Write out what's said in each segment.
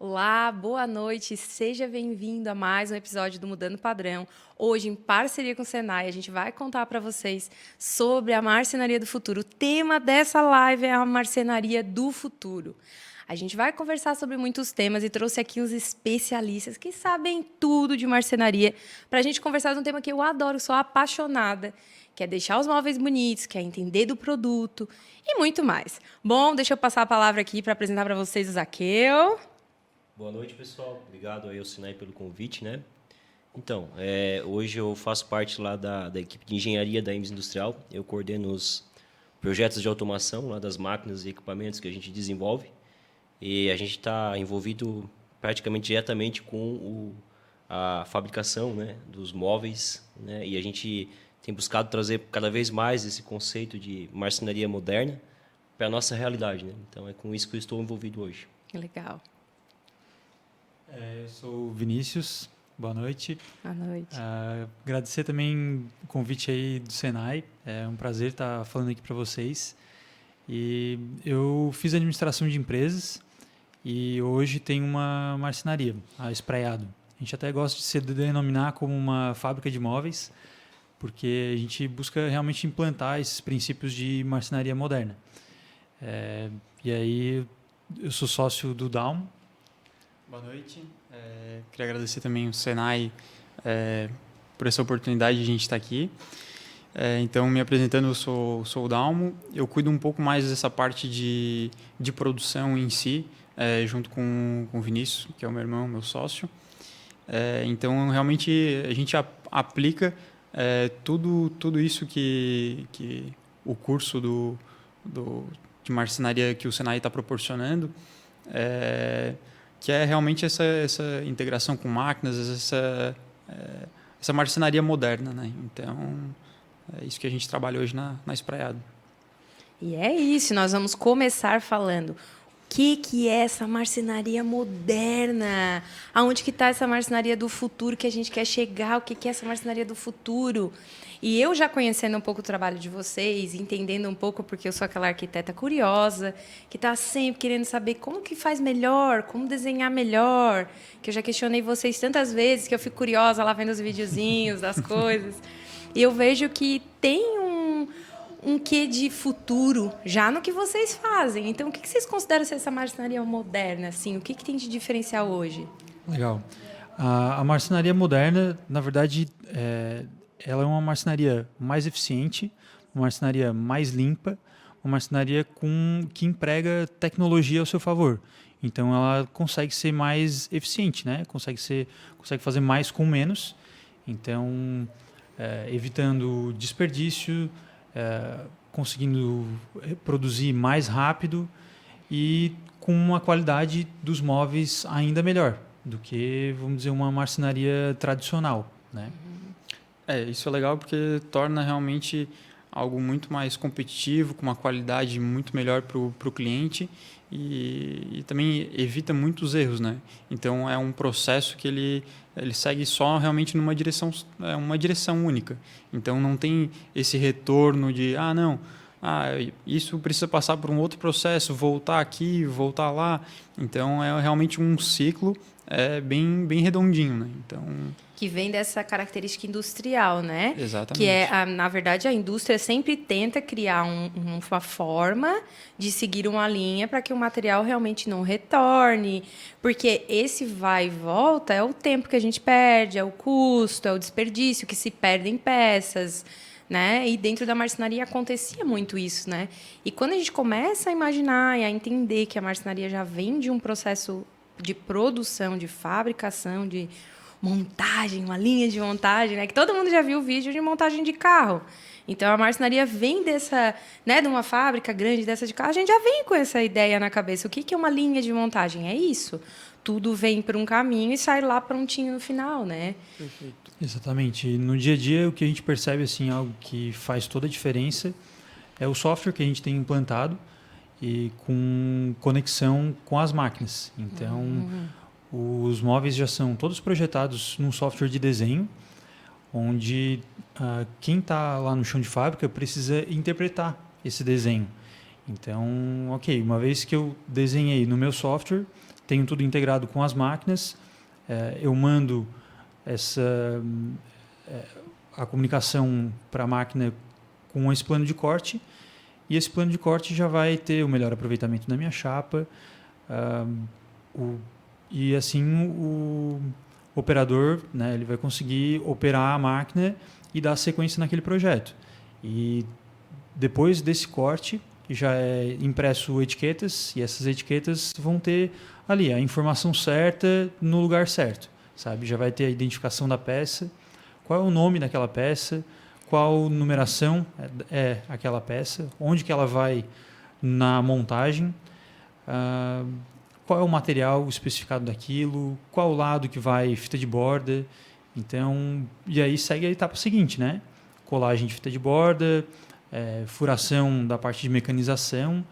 Olá, boa noite, seja bem-vindo a mais um episódio do Mudando Padrão. Hoje, em parceria com o Senai, a gente vai contar para vocês sobre a marcenaria do futuro. O tema dessa live é a marcenaria do futuro. A gente vai conversar sobre muitos temas e trouxe aqui os especialistas que sabem tudo de marcenaria para a gente conversar de um tema que eu adoro, sou apaixonada, que é deixar os móveis bonitos, que é entender do produto e muito mais. Bom, deixa eu passar a palavra aqui para apresentar para vocês o Zaqueu. Boa noite, pessoal. Obrigado aí ao Sinai pelo convite, né? Então, hoje eu faço parte lá da equipe de engenharia da IMES Industrial. Eu coordeno os projetos de automação lá das máquinas e equipamentos que a gente desenvolve. E a gente está envolvido praticamente diretamente com a fabricação, né, dos móveis, né? E a gente tem buscado trazer cada vez mais esse conceito de marcenaria moderna para a nossa realidade, né? Então, é com isso que eu estou envolvido hoje. Legal. Eu sou o Vinícius, boa noite. Boa noite. Agradecer também o convite aí do Senai, é um prazer estar falando aqui para vocês. E eu fiz administração de empresas e hoje tenho uma marcenaria, a Espraiado. A gente até gosta de se denominar como uma fábrica de móveis, porque a gente busca realmente implantar esses princípios de marcenaria moderna. E aí eu sou sócio do Dalmo. Boa noite. Queria agradecer também ao Senai por essa oportunidade de a gente estar aqui. Então, me apresentando, eu sou o Dalmo. Eu cuido um pouco mais dessa parte de produção em si, junto com o Vinícius, que é o meu irmão, meu sócio. Então, realmente, a gente aplica tudo isso que o curso de marcenaria que o Senai está proporcionando, que é realmente essa integração com máquinas, essa marcenaria moderna, né? Então, é isso que a gente trabalha hoje na Espraiado. E é isso, nós vamos começar falando. O que é essa marcenaria moderna? Aonde que está essa marcenaria do futuro que a gente quer chegar? O que é essa marcenaria do futuro? E eu já conhecendo um pouco o trabalho de vocês, entendendo um pouco, porque eu sou aquela arquiteta curiosa, que está sempre querendo saber como que faz melhor, como desenhar melhor, que eu já questionei vocês tantas vezes, que eu fico curiosa lá vendo os videozinhos das coisas. E eu vejo que tem um quê de futuro já no que vocês fazem. Então, o que vocês consideram ser essa marcenaria moderna? Assim? O que tem de diferencial hoje? Legal. A marcenaria moderna, na verdade, ela é uma marcenaria mais eficiente, uma marcenaria mais limpa, uma marcenaria que emprega tecnologia ao seu favor. Então, ela consegue ser mais eficiente, né? Consegue fazer mais com menos. Então, evitando desperdício, conseguindo produzir mais rápido e com uma qualidade dos móveis ainda melhor do que, vamos dizer, uma marcenaria tradicional, né? Isso é legal porque torna realmente algo muito mais competitivo, com uma qualidade muito melhor para o cliente e também evita muitos erros, né? Então, é um processo que ele segue só realmente numa direção, uma direção única. Então, não tem esse retorno de, isso precisa passar por um outro processo, voltar aqui, voltar lá. Então, é realmente um ciclo bem redondinho, né? Então, que vem dessa característica industrial, né? Exatamente. Que na verdade, a indústria sempre tenta criar uma forma de seguir uma linha para que o material realmente não retorne, porque esse vai e volta é o tempo que a gente perde, é o custo, é o desperdício que se perde em peças, né? E dentro da marcenaria acontecia muito isso, né? E quando a gente começa a imaginar e a entender que a marcenaria já vem de um processo de produção, de fabricação, de montagem, uma linha de montagem, né? Que todo mundo já viu o vídeo de montagem de carro. Então, a marcenaria vem dessa, né, de uma fábrica grande dessa de carro, a gente já vem com essa ideia na cabeça. O que é uma linha de montagem? É isso. Tudo vem por um caminho e sai lá prontinho no final, né? Perfeito. Exatamente. No dia a dia, o que a gente percebe, assim, algo que faz toda a diferença é o software que a gente tem implantado e com conexão com as máquinas. Então, os móveis já são todos projetados num software de desenho, onde quem está lá no chão de fábrica precisa interpretar esse desenho. Então, ok, uma vez que eu desenhei no meu software, tenho tudo integrado com as máquinas, eu mando a comunicação para a máquina com esse plano de corte, e esse plano de corte já vai ter o melhor aproveitamento da minha chapa, e assim o operador, né, ele vai conseguir operar a máquina e dar sequência naquele projeto. E depois desse corte, já é impresso etiquetas, e essas etiquetas vão ter ali a informação certa no lugar certo, sabe? Já vai ter a identificação da peça, qual é o nome daquela peça, qual numeração é aquela peça, onde que ela vai na montagem, qual é o material especificado daquilo, qual o lado que vai fita de borda. Então, e aí segue a etapa seguinte, né? Colagem de fita de borda, furação da parte de mecanização.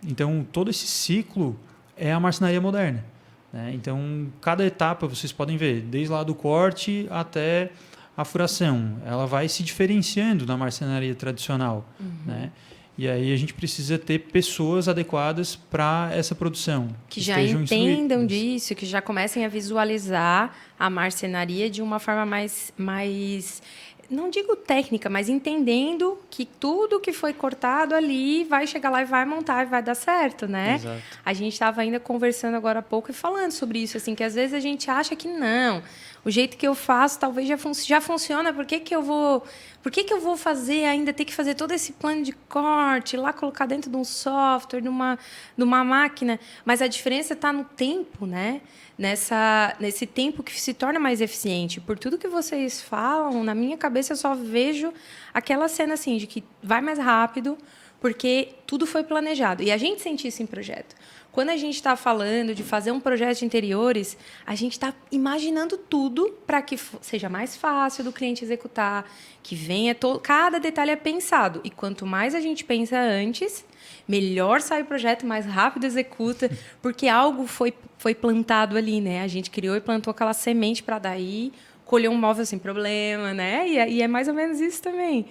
Então, todo esse ciclo é a marcenaria moderna, né? Então, cada etapa, vocês podem ver, desde lá do corte até a furação, ela vai se diferenciando da marcenaria tradicional, né? E aí a gente precisa ter pessoas adequadas para essa produção. Que já entendam disso, que já comecem a visualizar a marcenaria de uma forma mais, não digo técnica, mas entendendo que tudo que foi cortado ali vai chegar lá e vai montar e vai dar certo, né? Exato. A gente estava ainda conversando agora há pouco e falando sobre isso, assim, que às vezes a gente acha que não, o jeito que eu faço talvez já funciona, por que eu vou fazer ainda, ter que fazer todo esse plano de corte, lá colocar dentro de um software, de uma máquina? Mas a diferença está no tempo, né? Nesse tempo que se torna mais eficiente. Por tudo que vocês falam, na minha cabeça eu só vejo aquela cena assim, de que vai mais rápido, porque tudo foi planejado. E a gente sente isso em projeto. Quando a gente está falando de fazer um projeto de interiores, a gente está imaginando tudo para que seja mais fácil do cliente executar, que venha cada detalhe é pensado. E quanto mais a gente pensa antes, melhor sai o projeto, mais rápido executa, porque algo foi plantado ali, né? A gente criou e plantou aquela semente para daí colher um móvel sem problema, né? E é mais ou menos isso também.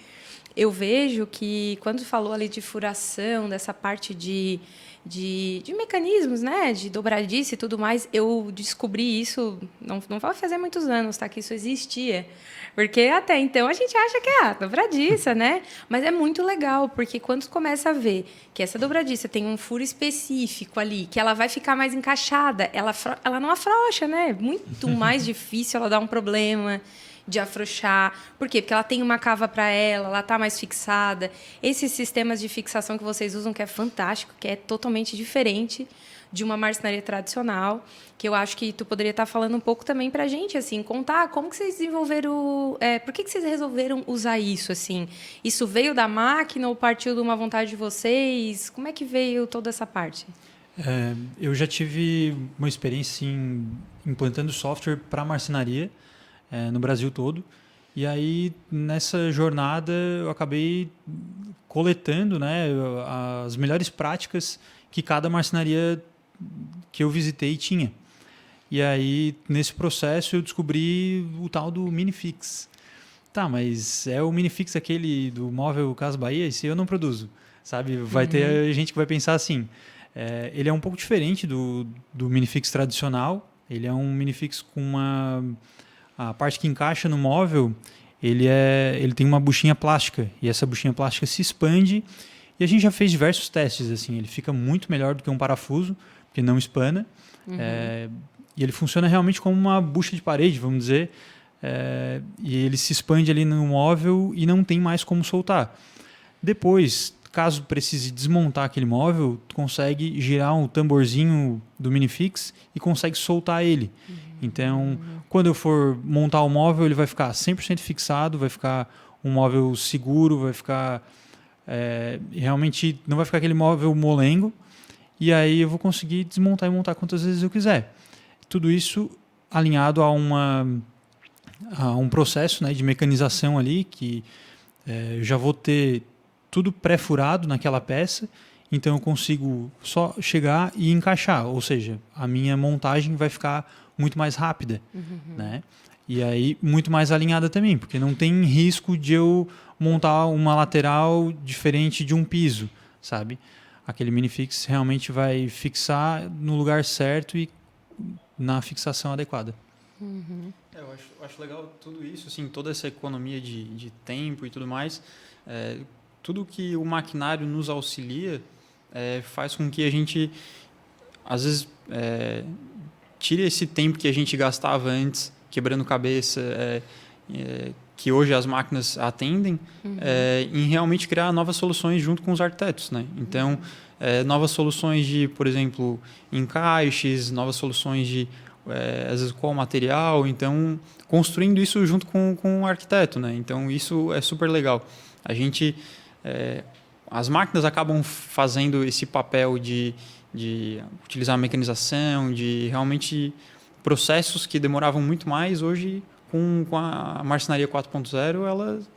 Eu vejo que, quando falou ali de furação, dessa parte de mecanismos, né, de dobradiça e tudo mais, eu descobri isso, não vai fazer muitos anos, tá, que isso existia. Porque até então a gente acha que é dobradiça, né? Mas é muito legal, porque quando começa a ver que essa dobradiça tem um furo específico ali, que ela vai ficar mais encaixada, ela não afrouxa, né? Muito mais difícil ela dar um problema de afrouxar. Por quê? Porque ela tem uma cava para ela está mais fixada. Esses sistemas de fixação que vocês usam, que é fantástico, que é totalmente diferente de uma marcenaria tradicional, que eu acho que tu poderia estar falando um pouco também para a gente, assim, contar como que vocês desenvolveram, por que vocês resolveram usar isso, assim? Isso veio da máquina ou partiu de uma vontade de vocês? Como é que veio toda essa parte? Eu já tive uma experiência implantando software para marcenaria, no Brasil todo. E aí, nessa jornada, eu acabei coletando, né, as melhores práticas que cada marcenaria que eu visitei tinha. E aí, nesse processo, eu descobri o tal do Minifix. Tá, mas é o Minifix aquele do móvel Casa Bahia? Esse eu não produzo, sabe? Vai ter gente que vai pensar assim. Ele é um pouco diferente do Minifix tradicional. Ele é um Minifix com a parte que encaixa no móvel, ele tem uma buchinha plástica, e essa buchinha plástica se expande, e a gente já fez diversos testes, assim, ele fica muito melhor do que um parafuso, porque não espana, e ele funciona realmente como uma bucha de parede, vamos dizer, e ele se expande ali no móvel e não tem mais como soltar. Depois, caso precise desmontar aquele móvel, tu consegue girar um tamborzinho do Minifix e consegue soltar ele. Então, quando eu for montar o móvel, ele vai ficar 100% fixado, vai ficar um móvel seguro, vai ficar... realmente não vai ficar aquele móvel molengo, e aí eu vou conseguir desmontar e montar quantas vezes eu quiser. Tudo isso alinhado a um processo, né, de mecanização ali, que eu já vou ter tudo pré-furado naquela peça, então eu consigo só chegar e encaixar, ou seja, a minha montagem vai ficar muito mais rápida, né? E aí muito mais alinhada também, porque não tem risco de eu montar uma lateral diferente de um piso, sabe? aquele minifix realmente vai fixar no lugar certo e na fixação adequada. Eu acho legal tudo isso, assim, toda essa economia de tempo e tudo mais. Tudo que o maquinário nos auxilia faz com que a gente, às vezes, tire esse tempo que a gente gastava antes, quebrando cabeça, que hoje as máquinas atendem, em realmente criar novas soluções junto com os arquitetos, né? Então, novas soluções de, por exemplo, encaixes, novas soluções de, às vezes, qual material. Então, construindo isso junto com o arquiteto, né? Então, isso é super legal. A gente, as máquinas acabam fazendo esse papel de utilizar a mecanização, de realmente processos que demoravam muito mais, hoje com a marcenaria 4.0, elas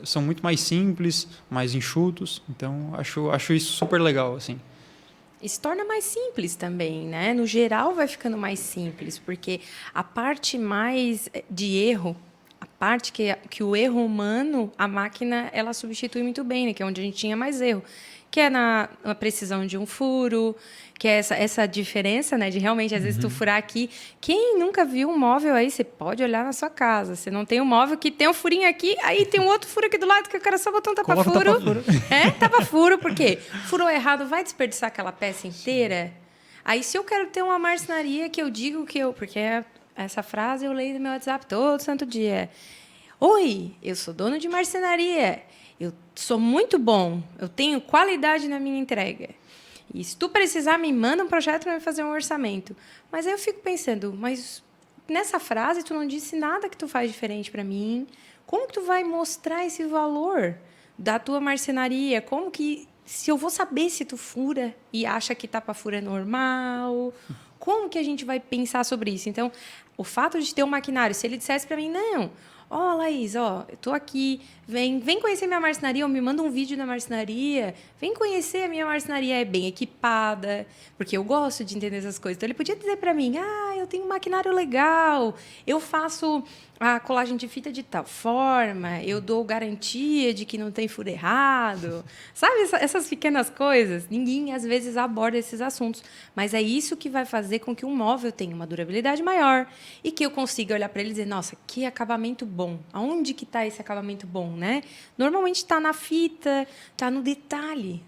são muito mais simples, mais enxutos. Então, acho isso super legal, assim. E se torna mais simples também, né? No geral, vai ficando mais simples, porque a parte mais de erro, a parte que o erro humano, a máquina, ela substitui muito bem, né? Que é onde a gente tinha mais erro. Que é na precisão de um furo, que é essa diferença, né? De realmente, às vezes, tu furar aqui. Quem nunca viu um móvel aí, você pode olhar na sua casa. Você não tem um móvel que tem um furinho aqui, aí tem um outro furo aqui do lado que o cara só botou um tapa-furo. Tapa-furo, por quê? Furou errado, vai desperdiçar aquela peça inteira? Aí, se eu quero ter uma marcenaria que eu digo que eu... Porque essa frase eu leio no meu WhatsApp todo santo dia. Oi, eu sou dono de marcenaria. Eu sou muito bom, eu tenho qualidade na minha entrega. E se tu precisar, me manda um projeto para fazer um orçamento. Mas aí eu fico pensando, mas nessa frase tu não disse nada que tu faz diferente para mim. Como que tu vai mostrar esse valor da tua marcenaria? Como que, se eu vou saber se tu fura e acha que tapa-fura é normal? Como que a gente vai pensar sobre isso? Então, o fato de ter um maquinário, se ele dissesse para mim, não... Laís, eu tô aqui, vem conhecer minha marcenaria, ou me manda um vídeo da marcenaria, vem conhecer a minha marcenaria, é bem equipada, porque eu gosto de entender essas coisas. Então, ele podia dizer para mim, eu tenho um maquinário legal, eu faço a colagem de fita de tal forma, eu dou garantia de que não tem furo errado. Sabe, essas pequenas coisas? Ninguém, às vezes, aborda esses assuntos. Mas é isso que vai fazer com que um móvel tenha uma durabilidade maior e que eu consiga olhar para ele e dizer, nossa, que acabamento bom. Aonde que está esse acabamento bom, né? Normalmente está na fita, está no detalhe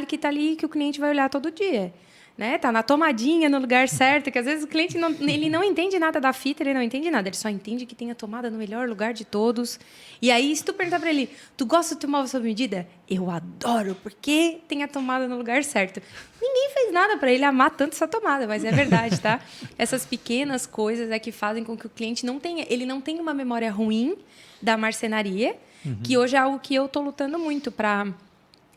que está ali que o cliente vai olhar todo dia. Né? Tá na tomadinha, no lugar certo, que às vezes o cliente ele não entende nada da fita, ele não entende nada, ele só entende que tem a tomada no melhor lugar de todos. E aí, se tu perguntar para ele, tu gosta do teu móvel sob medida? Eu adoro, porque tem a tomada no lugar certo. Ninguém fez nada para ele amar tanto essa tomada, mas é verdade, tá? Essas pequenas coisas é que fazem com que o cliente não tenha uma memória ruim da marcenaria, que hoje é algo que eu estou lutando muito para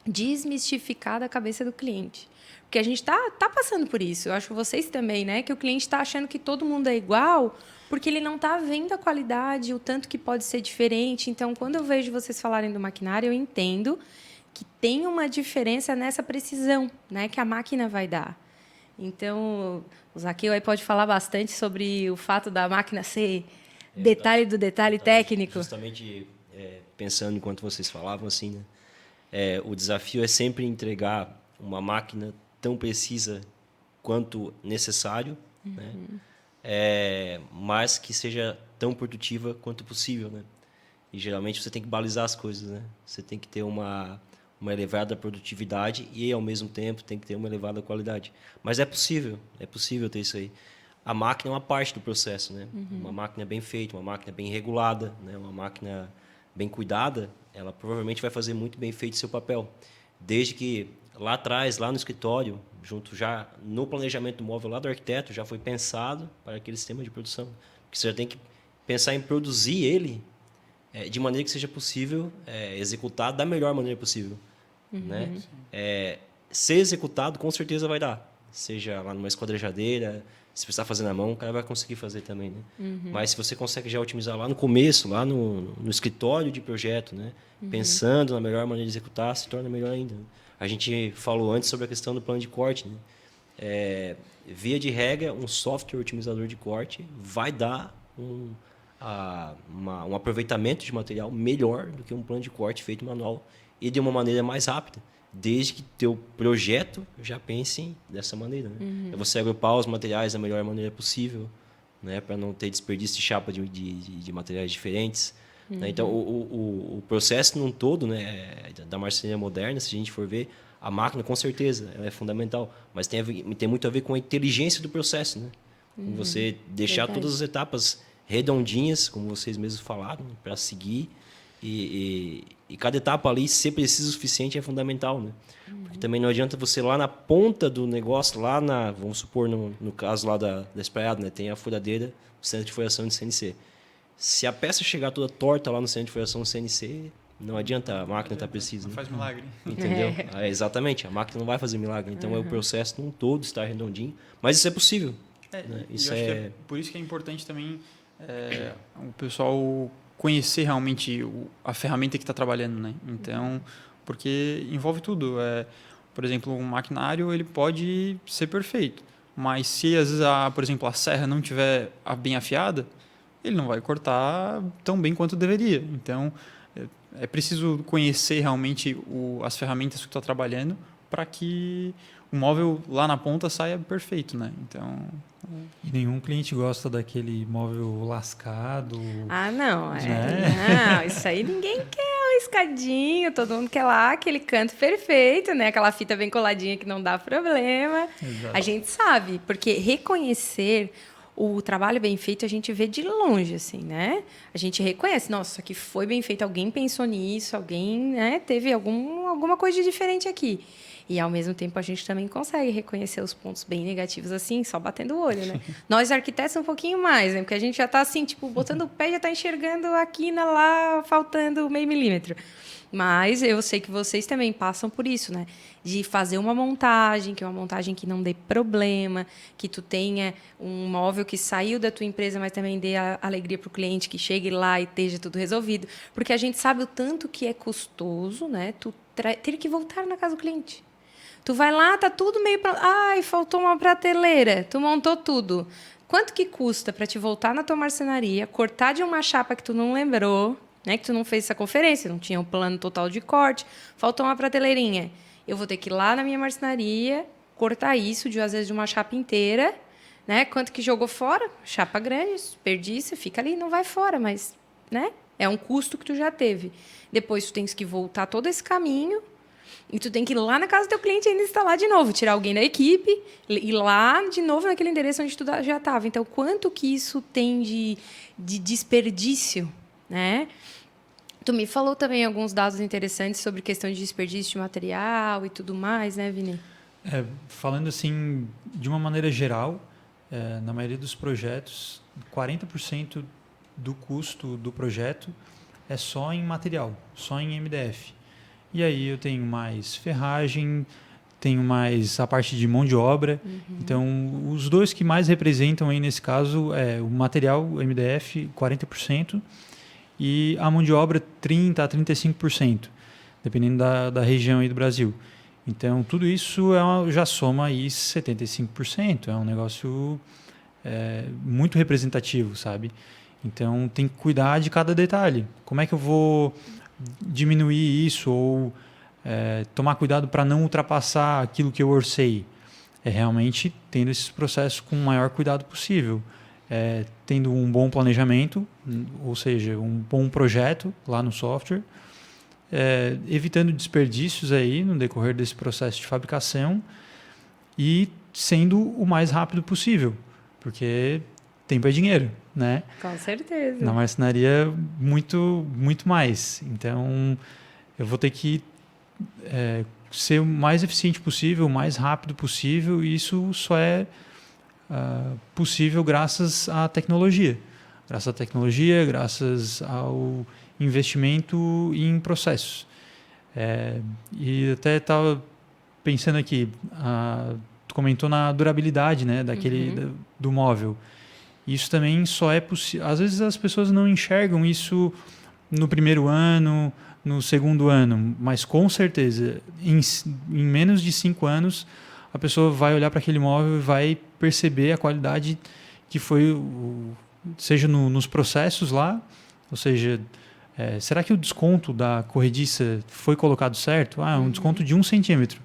desmistificar da cabeça do cliente. Porque a gente tá passando por isso. Eu acho que vocês também, né? Que o cliente está achando que todo mundo é igual porque ele não está vendo a qualidade, o tanto que pode ser diferente. Então, quando eu vejo vocês falarem do maquinário, eu entendo que tem uma diferença nessa precisão, né? Que a máquina vai dar. Então, o Zaqueu aí pode falar bastante sobre o fato da máquina ser detalhe do detalhe técnico. Justamente pensando enquanto vocês falavam, assim, né? O desafio é sempre entregar uma máquina tão precisa quanto necessário, né? Mas que seja tão produtiva quanto possível, né? E geralmente você tem que balizar as coisas, né? Você tem que ter uma elevada produtividade e ao mesmo tempo tem que ter uma elevada qualidade. Mas é possível ter isso aí. A máquina é uma parte do processo, né? Uma máquina bem feita, uma máquina bem regulada, né? Uma máquina bem cuidada, ela provavelmente vai fazer muito bem feito seu papel, desde que lá atrás, lá no escritório, junto já no planejamento do móvel lá do arquiteto, já foi pensado para aquele sistema de produção. Porque você já tem que pensar em produzir ele de maneira que seja possível executar da melhor maneira possível. Né? Ser executado, com certeza vai dar. Seja lá numa esquadrejadeira, se precisar fazer na mão, o cara vai conseguir fazer também. Né? Mas se você consegue já otimizar lá no começo, lá no escritório de projeto, né? Pensando na melhor maneira de executar, se torna melhor ainda. Né? A gente falou antes sobre a questão do plano de corte. Né? Via de regra, um software otimizador de corte vai dar um aproveitamento de material melhor do que um plano de corte feito manual e de uma maneira mais rápida, desde que teu projeto já pense dessa maneira, né? É você agrupar os materiais da melhor maneira possível, né? Para não ter desperdício de chapa de materiais diferentes. Né? Então, o processo num todo, né, da marcenaria moderna, se a gente for ver, a máquina, com certeza, ela é fundamental, mas tem muito a ver com a inteligência do processo, né? Você deixar Verdade. todas as etapas redondinhas, como vocês mesmos falaram, para seguir. E cada etapa ali ser precisa o suficiente é fundamental, né? Porque também não adianta você lá na ponta do negócio, vamos supor, no caso lá da espaiada, né? Tem a furadeira, o centro de furação de CNC. Se a peça chegar toda torta lá no centro de furação do CNC, não adianta, a máquina está precisa. Não Né? faz milagre. Entendeu? Exatamente, a máquina não vai fazer milagre. Então é o processo num todo estar redondinho. Mas isso é possível. Né? Isso eu acho que é por isso que é importante também o pessoal conhecer realmente a ferramenta que está trabalhando, né? Então, porque envolve tudo. Por exemplo, um maquinário ele pode ser perfeito, mas se às vezes, por exemplo, a serra não tiver bem afiada, ele não vai cortar tão bem quanto deveria. Então, é preciso conhecer realmente as ferramentas que está trabalhando para que o móvel lá na ponta saia perfeito, né? Então... E nenhum cliente gosta daquele móvel lascado. Ah, não. Né? Não, isso aí ninguém quer escadinho, todo mundo quer lá aquele canto perfeito, né? Aquela fita bem coladinha que não dá problema. Exato. A gente sabe, porque reconhecer o trabalho bem feito a gente vê de longe, assim, né? A gente reconhece, nossa, isso aqui foi bem feito, alguém pensou nisso, alguém, né, teve alguma coisa de diferente aqui. E, ao mesmo tempo, a gente também consegue reconhecer os pontos bem negativos, assim, só batendo o olho, né? Nós, arquitetos, um pouquinho mais, né? Porque a gente já está, assim, tipo, botando o pé, já está enxergando a quina lá, faltando meio milímetro. Mas eu sei que vocês também passam por isso, né? De fazer uma montagem, que é uma montagem que não dê problema, que tu tenha um móvel que saiu da tua empresa, mas também dê a alegria para o cliente, que chegue lá e esteja tudo resolvido. Porque a gente sabe o tanto que é custoso, né? Tu ter que voltar na casa do cliente. Tu vai lá, tá tudo meio... Ai, faltou uma prateleira. Tu montou tudo. Quanto que custa para te voltar na tua marcenaria, cortar de uma chapa que tu não lembrou, né? Que tu não fez essa conferência, não tinha um plano total de corte, faltou uma prateleirinha. Eu vou ter que ir lá na minha marcenaria, cortar isso, às vezes, de uma chapa inteira, né? Quanto que jogou fora? Chapa grande, desperdício, fica ali, não vai fora, mas, né? É um custo que tu já teve. Depois tu tens que voltar todo esse caminho e tu tem que ir lá na casa do teu cliente e ainda instalar de novo, tirar alguém da equipe, ir lá de novo naquele endereço onde tu já estava. Então, quanto que isso tem de desperdício, né? Tu me falou também alguns dados interessantes sobre questão de desperdício de material e tudo mais, né, Vini? Falando assim, de uma maneira geral, na maioria dos projetos, 40% do custo do projeto é só em material, só em MDF. E aí eu tenho mais ferragem, tenho mais a parte de mão de obra. Então, os dois que mais representam aí nesse caso é o material, o MDF, 40%, e a mão de obra, 30% a 35%, dependendo da região aí do Brasil. Então, tudo isso já soma aí 75%. É um negócio muito representativo, sabe? Então, tem que cuidar de cada detalhe. Como é que eu vou diminuir isso ou tomar cuidado para não ultrapassar aquilo que eu orcei? É realmente tendo esses processos com o maior cuidado possível. Tendo um bom planejamento, ou seja, um bom projeto lá no software, evitando desperdícios aí no decorrer desse processo de fabricação e sendo o mais rápido possível, porque tempo é dinheiro, né? Com certeza. Na marcenaria, muito, muito mais. Então, eu vou ter que ser o mais eficiente possível, o mais rápido possível, e isso só é possível graças à tecnologia. Graças à tecnologia, graças ao investimento em processos. E até estava pensando aqui, tu comentou na durabilidade, né, do móvel. Isso também só é possível. Às vezes as pessoas não enxergam isso no primeiro ano, no segundo ano, mas com certeza, em menos de 5 anos, a pessoa vai olhar para aquele móvel e vai perceber a qualidade que foi, seja nos processos lá, ou seja, Será que o desconto da corrediça foi colocado certo? É um desconto de 1 centímetro.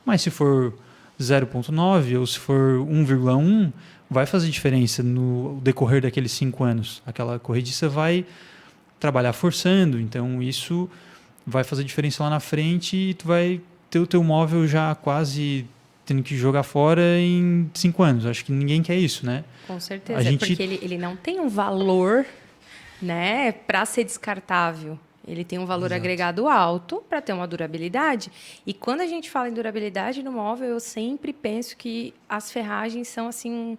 Mas se for 0,9 ou se for 1,1, vai fazer diferença no decorrer daqueles 5 anos. Aquela corrediça vai trabalhar forçando, então isso vai fazer diferença lá na frente e tu vai ter o teu móvel já quase tendo que jogar fora em 5 anos. Acho que ninguém quer isso, né? Com certeza, porque ele não tem um valor, né, para ser descartável. Ele tem um valor agregado alto para ter uma durabilidade. E quando a gente fala em durabilidade no móvel, eu sempre penso que as ferragens são assim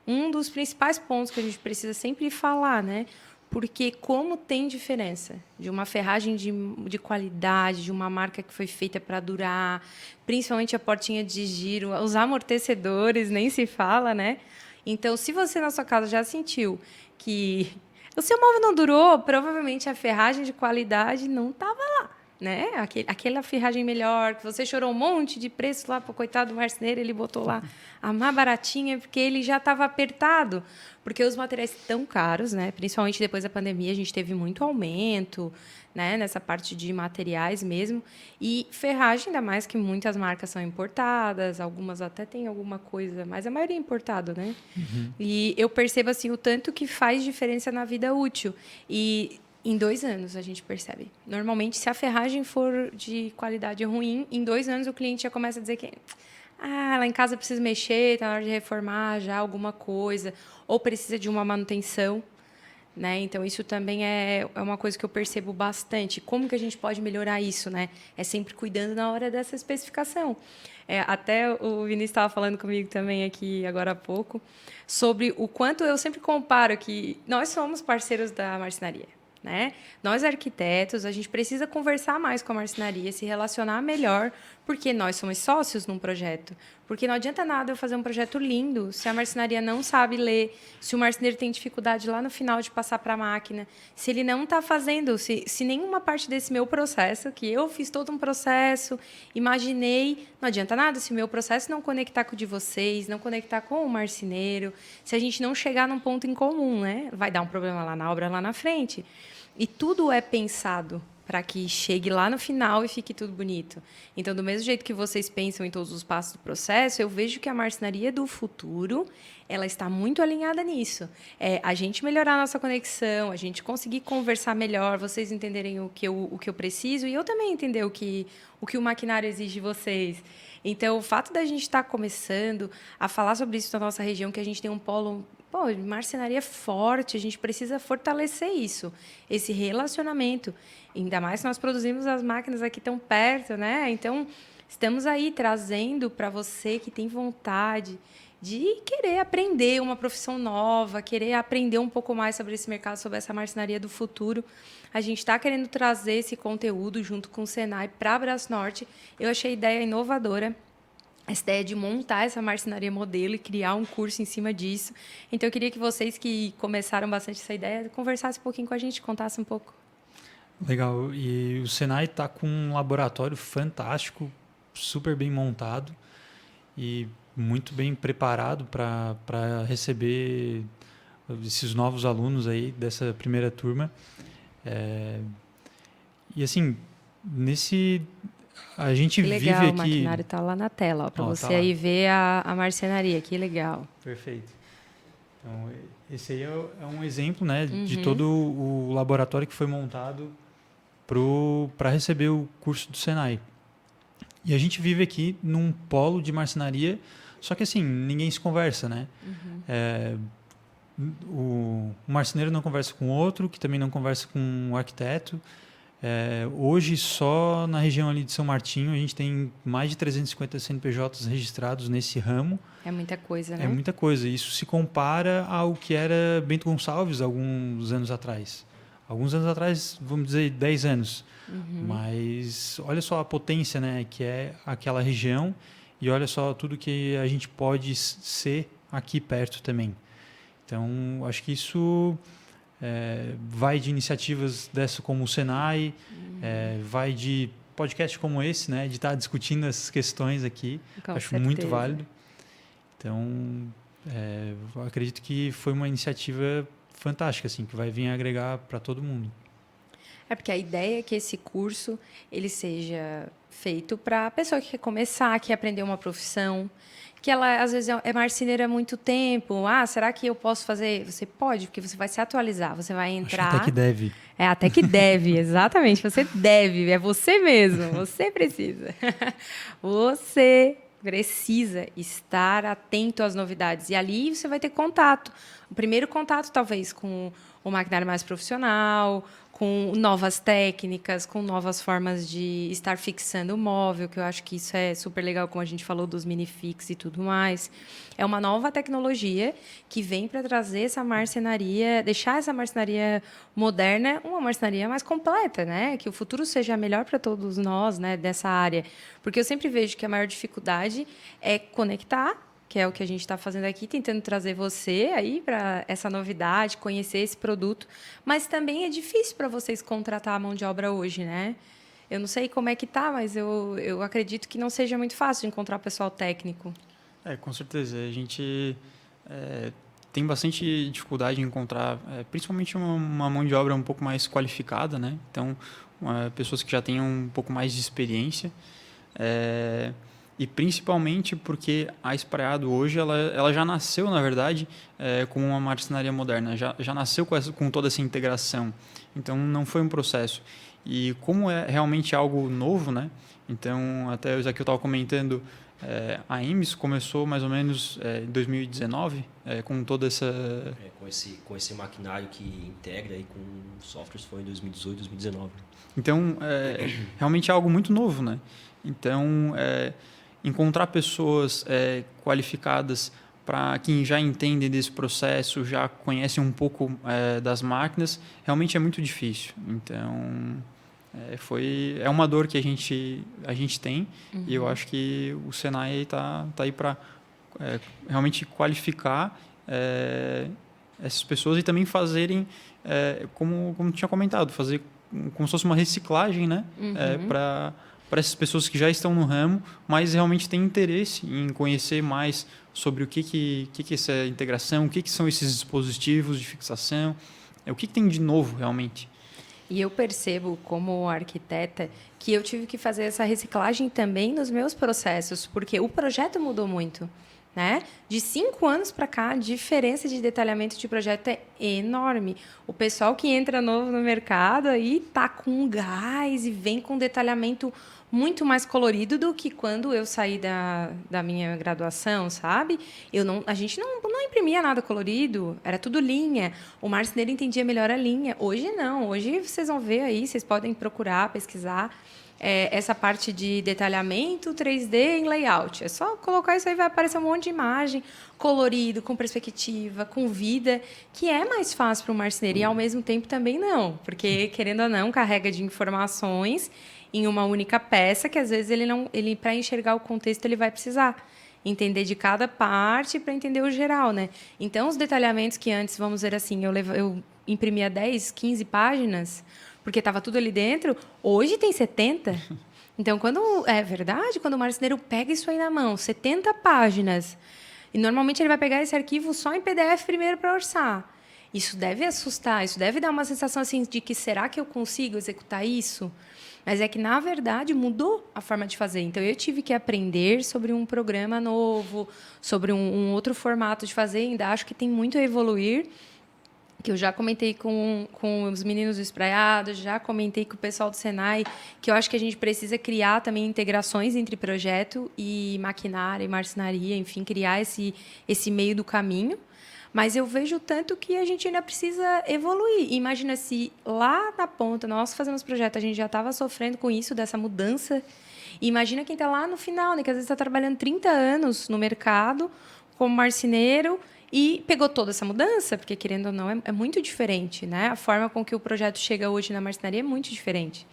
um dos principais pontos que a gente precisa sempre falar, né? Porque como tem diferença de uma ferragem de qualidade, de uma marca que foi feita para durar, principalmente a portinha de giro, os amortecedores, nem se fala, né? Então, se você na sua casa já sentiu que o seu móvel não durou, provavelmente a ferragem de qualidade não estava lá, né? Aquela ferragem melhor, que você chorou um monte de preço lá para o coitado do marceneiro, ele botou lá a mais baratinha, porque ele já estava apertado. Porque os materiais estão caros, né? Principalmente depois da pandemia, a gente teve muito aumento, né? Nessa parte de materiais mesmo. E ferragem, ainda mais que muitas marcas são importadas, algumas até têm alguma coisa, mas a maioria é importado, né? E eu percebo assim, o tanto que faz diferença na vida útil. E em 2 anos a gente percebe. Normalmente, se a ferragem for de qualidade ruim, em 2 anos o cliente já começa a dizer que lá em casa precisa mexer, está na hora de reformar já alguma coisa, ou precisa de uma manutenção, né? Então, isso também é uma coisa que eu percebo bastante. Como que a gente pode melhorar isso, né? É sempre cuidando na hora dessa especificação. Até o Vinícius estava falando comigo também aqui agora há pouco, sobre o quanto eu sempre comparo que nós somos parceiros da marcenaria. Né? Nós, arquitetos, a gente precisa conversar mais com a marcenaria, se relacionar melhor, porque nós somos sócios num projeto. Porque não adianta nada eu fazer um projeto lindo se a marcenaria não sabe ler, se o marceneiro tem dificuldade lá no final de passar para a máquina, se ele não está fazendo, se nenhuma parte desse meu processo, que eu fiz todo um processo, imaginei, não adianta nada se o meu processo não conectar com o de vocês, não conectar com o marceneiro, se a gente não chegar num ponto em comum, né? Vai dar um problema lá na obra, lá na frente. E tudo é pensado para que chegue lá no final e fique tudo bonito. Então, do mesmo jeito que vocês pensam em todos os passos do processo, eu vejo que a marcenaria do futuro ela está muito alinhada nisso. A gente melhorar a nossa conexão, a gente conseguir conversar melhor, vocês entenderem o que eu preciso e eu também entender o que o maquinário exige de vocês. Então, o fato da gente estar começando a falar sobre isso na nossa região, que a gente tem um polo marcenaria forte, a gente precisa fortalecer isso, esse relacionamento. Ainda mais se nós produzimos as máquinas aqui tão perto, né? Então, estamos aí trazendo para você que tem vontade de querer aprender uma profissão nova, querer aprender um pouco mais sobre esse mercado, sobre essa marcenaria do futuro. A gente está querendo trazer esse conteúdo junto com o Senai para a Brasnorte. Eu achei a ideia inovadora. Essa ideia de montar essa marcenaria modelo e criar um curso em cima disso. Então, eu queria que vocês que começaram bastante essa ideia, conversassem um pouquinho com a gente, contassem um pouco. Legal. E o Senai está com um laboratório fantástico, super bem montado e muito bem preparado para receber esses novos alunos aí dessa primeira turma. E assim, a gente que legal, vive aqui... O maquinário está lá na tela, para você tá aí ver a marcenaria. Que legal. Perfeito. Então, esse aí é um exemplo, né, de todo o laboratório que foi montado para receber o curso do Senai. E a gente vive aqui num polo de marcenaria, só que assim, ninguém se conversa, né? O marceneiro não conversa com o outro, que também não conversa com o arquiteto. Hoje, só na região ali de São Martinho, a gente tem mais de 350 CNPJs registrados nesse ramo. É muita coisa, né? É muita coisa. Isso se compara ao que era Bento Gonçalves alguns anos atrás. Alguns anos atrás, vamos dizer, 10 anos. Mas olha só a potência, né, que é aquela região e olha só tudo que a gente pode ser aqui perto também. Então, acho que isso... vai de iniciativas dessa como o Senai, vai de podcast como esse, né, de estar discutindo essas questões aqui. Acho certeza. muito válido. Então, eu acredito que foi uma iniciativa fantástica, assim, que vai vir agregar para todo mundo. É porque a ideia é que esse curso ele seja feito para a pessoa que quer começar, que quer aprender uma profissão, que ela às vezes é marceneira há muito tempo. Ah, será que eu posso fazer? Você pode, porque você vai se atualizar, você vai entrar. Até que deve. Até que deve, exatamente. Você deve, é você mesmo, você precisa. Você precisa estar atento às novidades. E ali você vai ter contato. O primeiro contato, talvez, com o maquinário mais profissional, com novas técnicas, com novas formas de estar fixando o móvel, que eu acho que isso é super legal, como a gente falou dos minifix e tudo mais. É uma nova tecnologia que vem para trazer essa marcenaria, deixar essa marcenaria moderna uma marcenaria mais completa, né? Que o futuro seja melhor para todos nós, né, dessa área. Porque eu sempre vejo que a maior dificuldade é conectar, que é o que a gente está fazendo aqui, tentando trazer você aí para essa novidade, conhecer esse produto. Mas também é difícil para vocês contratar a mão de obra hoje, né? Eu não sei como é que tá, mas eu acredito que não seja muito fácil de encontrar pessoal técnico. Com certeza. A gente tem bastante dificuldade em encontrar, principalmente uma mão de obra um pouco mais qualificada, né? Então, pessoas que já tenham um pouco mais de experiência. E principalmente porque a Espraiado hoje ela já nasceu, na verdade, como uma marcenaria moderna, já nasceu com toda essa integração. Então, não foi um processo. E como é realmente algo novo, né? Então, até o Ezequiel estava comentando, a IMES começou mais ou menos em 2019, com toda essa... Com esse maquinário que integra aí com softwares foi em 2018, 2019. Então, realmente é algo muito novo, né? Então, encontrar pessoas qualificadas para quem já entende desse processo, já conhece um pouco das máquinas, realmente é muito difícil. Então, é uma dor que a gente tem, e eu acho que o Senai está aí para realmente qualificar essas pessoas e também fazerem, como tinha comentado, fazer como se fosse uma reciclagem, né? Para essas pessoas que já estão no ramo, mas realmente têm interesse em conhecer mais sobre o que é essa integração, o que são esses dispositivos de fixação, o que tem de novo realmente. E eu percebo, como arquiteta, que eu tive que fazer essa reciclagem também nos meus processos, porque o projeto mudou muito, né? De 5 anos para cá, a diferença de detalhamento de projeto é enorme. O pessoal que entra novo no mercado aí tá com gás e vem com detalhamento muito mais colorido do que quando eu saí da minha graduação, sabe? A gente não imprimia nada colorido, era tudo linha. O marceneiro entendia melhor a linha. Hoje não, hoje vocês vão ver aí, vocês podem procurar, pesquisar essa parte de detalhamento 3D em layout. É só colocar isso aí, vai aparecer um monte de imagem colorido, com perspectiva, com vida, que é mais fácil para o marceneiro e, ao mesmo tempo, também não, porque, querendo ou não, carrega de informações em uma única peça que, às vezes, ele para enxergar o contexto, ele vai precisar entender de cada parte para entender o geral, né? Então, os detalhamentos que antes, vamos dizer assim, eu imprimia 10, 15 páginas, porque estava tudo ali dentro, hoje tem 70. Então, quando o marceneiro pega isso aí na mão, 70 páginas, e normalmente ele vai pegar esse arquivo só em PDF primeiro para orçar. Isso deve assustar, isso deve dar uma sensação assim de que será que eu consigo executar isso? Mas é que, na verdade, mudou a forma de fazer. Então, eu tive que aprender sobre um programa novo, sobre um outro formato de fazer. Ainda acho que tem muito a evoluir, que eu já comentei com os meninos do Espraiado, já comentei com o pessoal do Senai, que eu acho que a gente precisa criar também integrações entre projeto e maquinária e marcenaria, enfim, criar esse meio do caminho. Mas eu vejo tanto que a gente ainda precisa evoluir. Imagina se lá na ponta, nós fazemos projeto, a gente já estava sofrendo com isso, dessa mudança. E imagina quem está lá no final, né, que às vezes está trabalhando 30 anos no mercado como marceneiro e pegou toda essa mudança, porque, querendo ou não, é muito diferente, né? A forma com que o projeto chega hoje na marcenaria é muito diferente.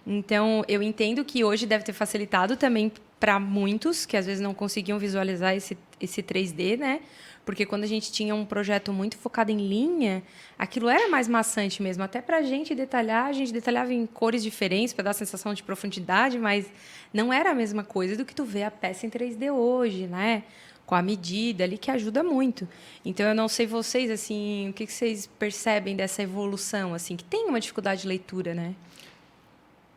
Então, eu entendo que hoje deve ter facilitado também para muitos, que às vezes não conseguiam visualizar esse 3D, né? Porque quando a gente tinha um projeto muito focado em linha, aquilo era mais maçante mesmo. Até para a gente detalhava em cores diferentes para dar a sensação de profundidade, mas não era a mesma coisa do que tu vê a peça em 3D hoje, né? com a medida ali, que ajuda muito. Então, eu não sei vocês, assim, o que vocês percebem dessa evolução, assim, que tem uma dificuldade de leitura, né?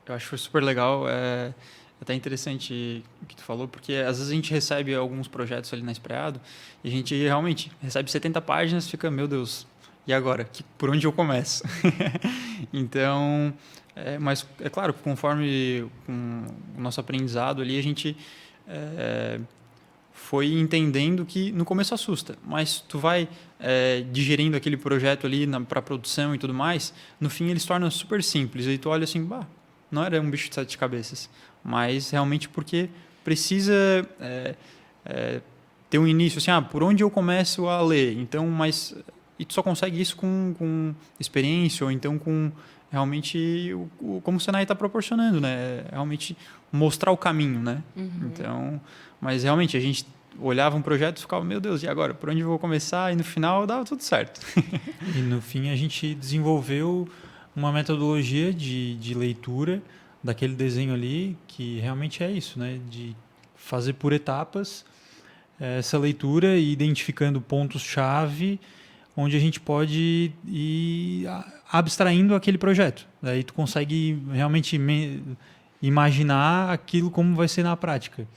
Eu acho que foi super legal. É até interessante o que tu falou, porque às vezes a gente recebe alguns projetos ali na Espreado e a gente realmente recebe 70 páginas e fica, meu Deus, e agora? Por onde eu começo? Então, mas é claro, conforme com o nosso aprendizado ali, a gente foi entendendo que no começo assusta, mas tu vai digerindo aquele projeto ali para produção e tudo mais, no fim ele se torna super simples. E tu olha assim, bah, não era um bicho de 7 cabeças, mas realmente porque precisa ter um início, assim, por onde eu começo a ler? Então, mas e tu só consegue isso com experiência ou então com realmente como o Senai está proporcionando, né? Realmente mostrar o caminho, né? Então, mas realmente a gente olhava um projeto e ficava, meu Deus, e agora? Por onde eu vou começar? E no final dava tudo certo. E no fim a gente desenvolveu uma metodologia de leitura daquele desenho ali, que realmente é isso, né? De fazer por etapas essa leitura e identificando pontos-chave onde a gente pode ir abstraindo aquele projeto. Daí tu consegue realmente imaginar aquilo como vai ser na prática.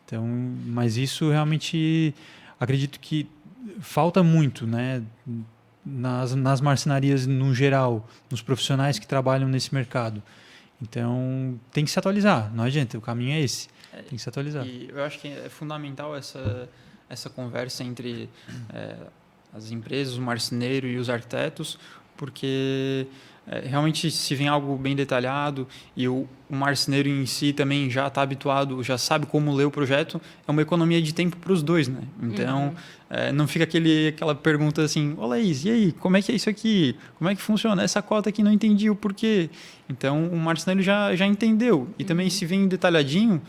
Então, mas isso realmente acredito que falta muito, né? Nas marcenarias no geral, nos profissionais que trabalham nesse mercado. Então, tem que se atualizar, não adianta, o caminho é esse, tem que se atualizar. E eu acho que é fundamental essa conversa entre as empresas, o marceneiro e os arquitetos, porque realmente se vem algo bem detalhado e o marceneiro em si também já está habituado, já sabe como ler o projeto, é uma economia de tempo para os dois, né? Então, não fica aquela pergunta assim, ô Laís, e aí, como é que é isso aqui? Como é que funciona? Essa cota aqui não entendi o porquê. Então, o marceneiro já entendeu. E também, se vem detalhadinho,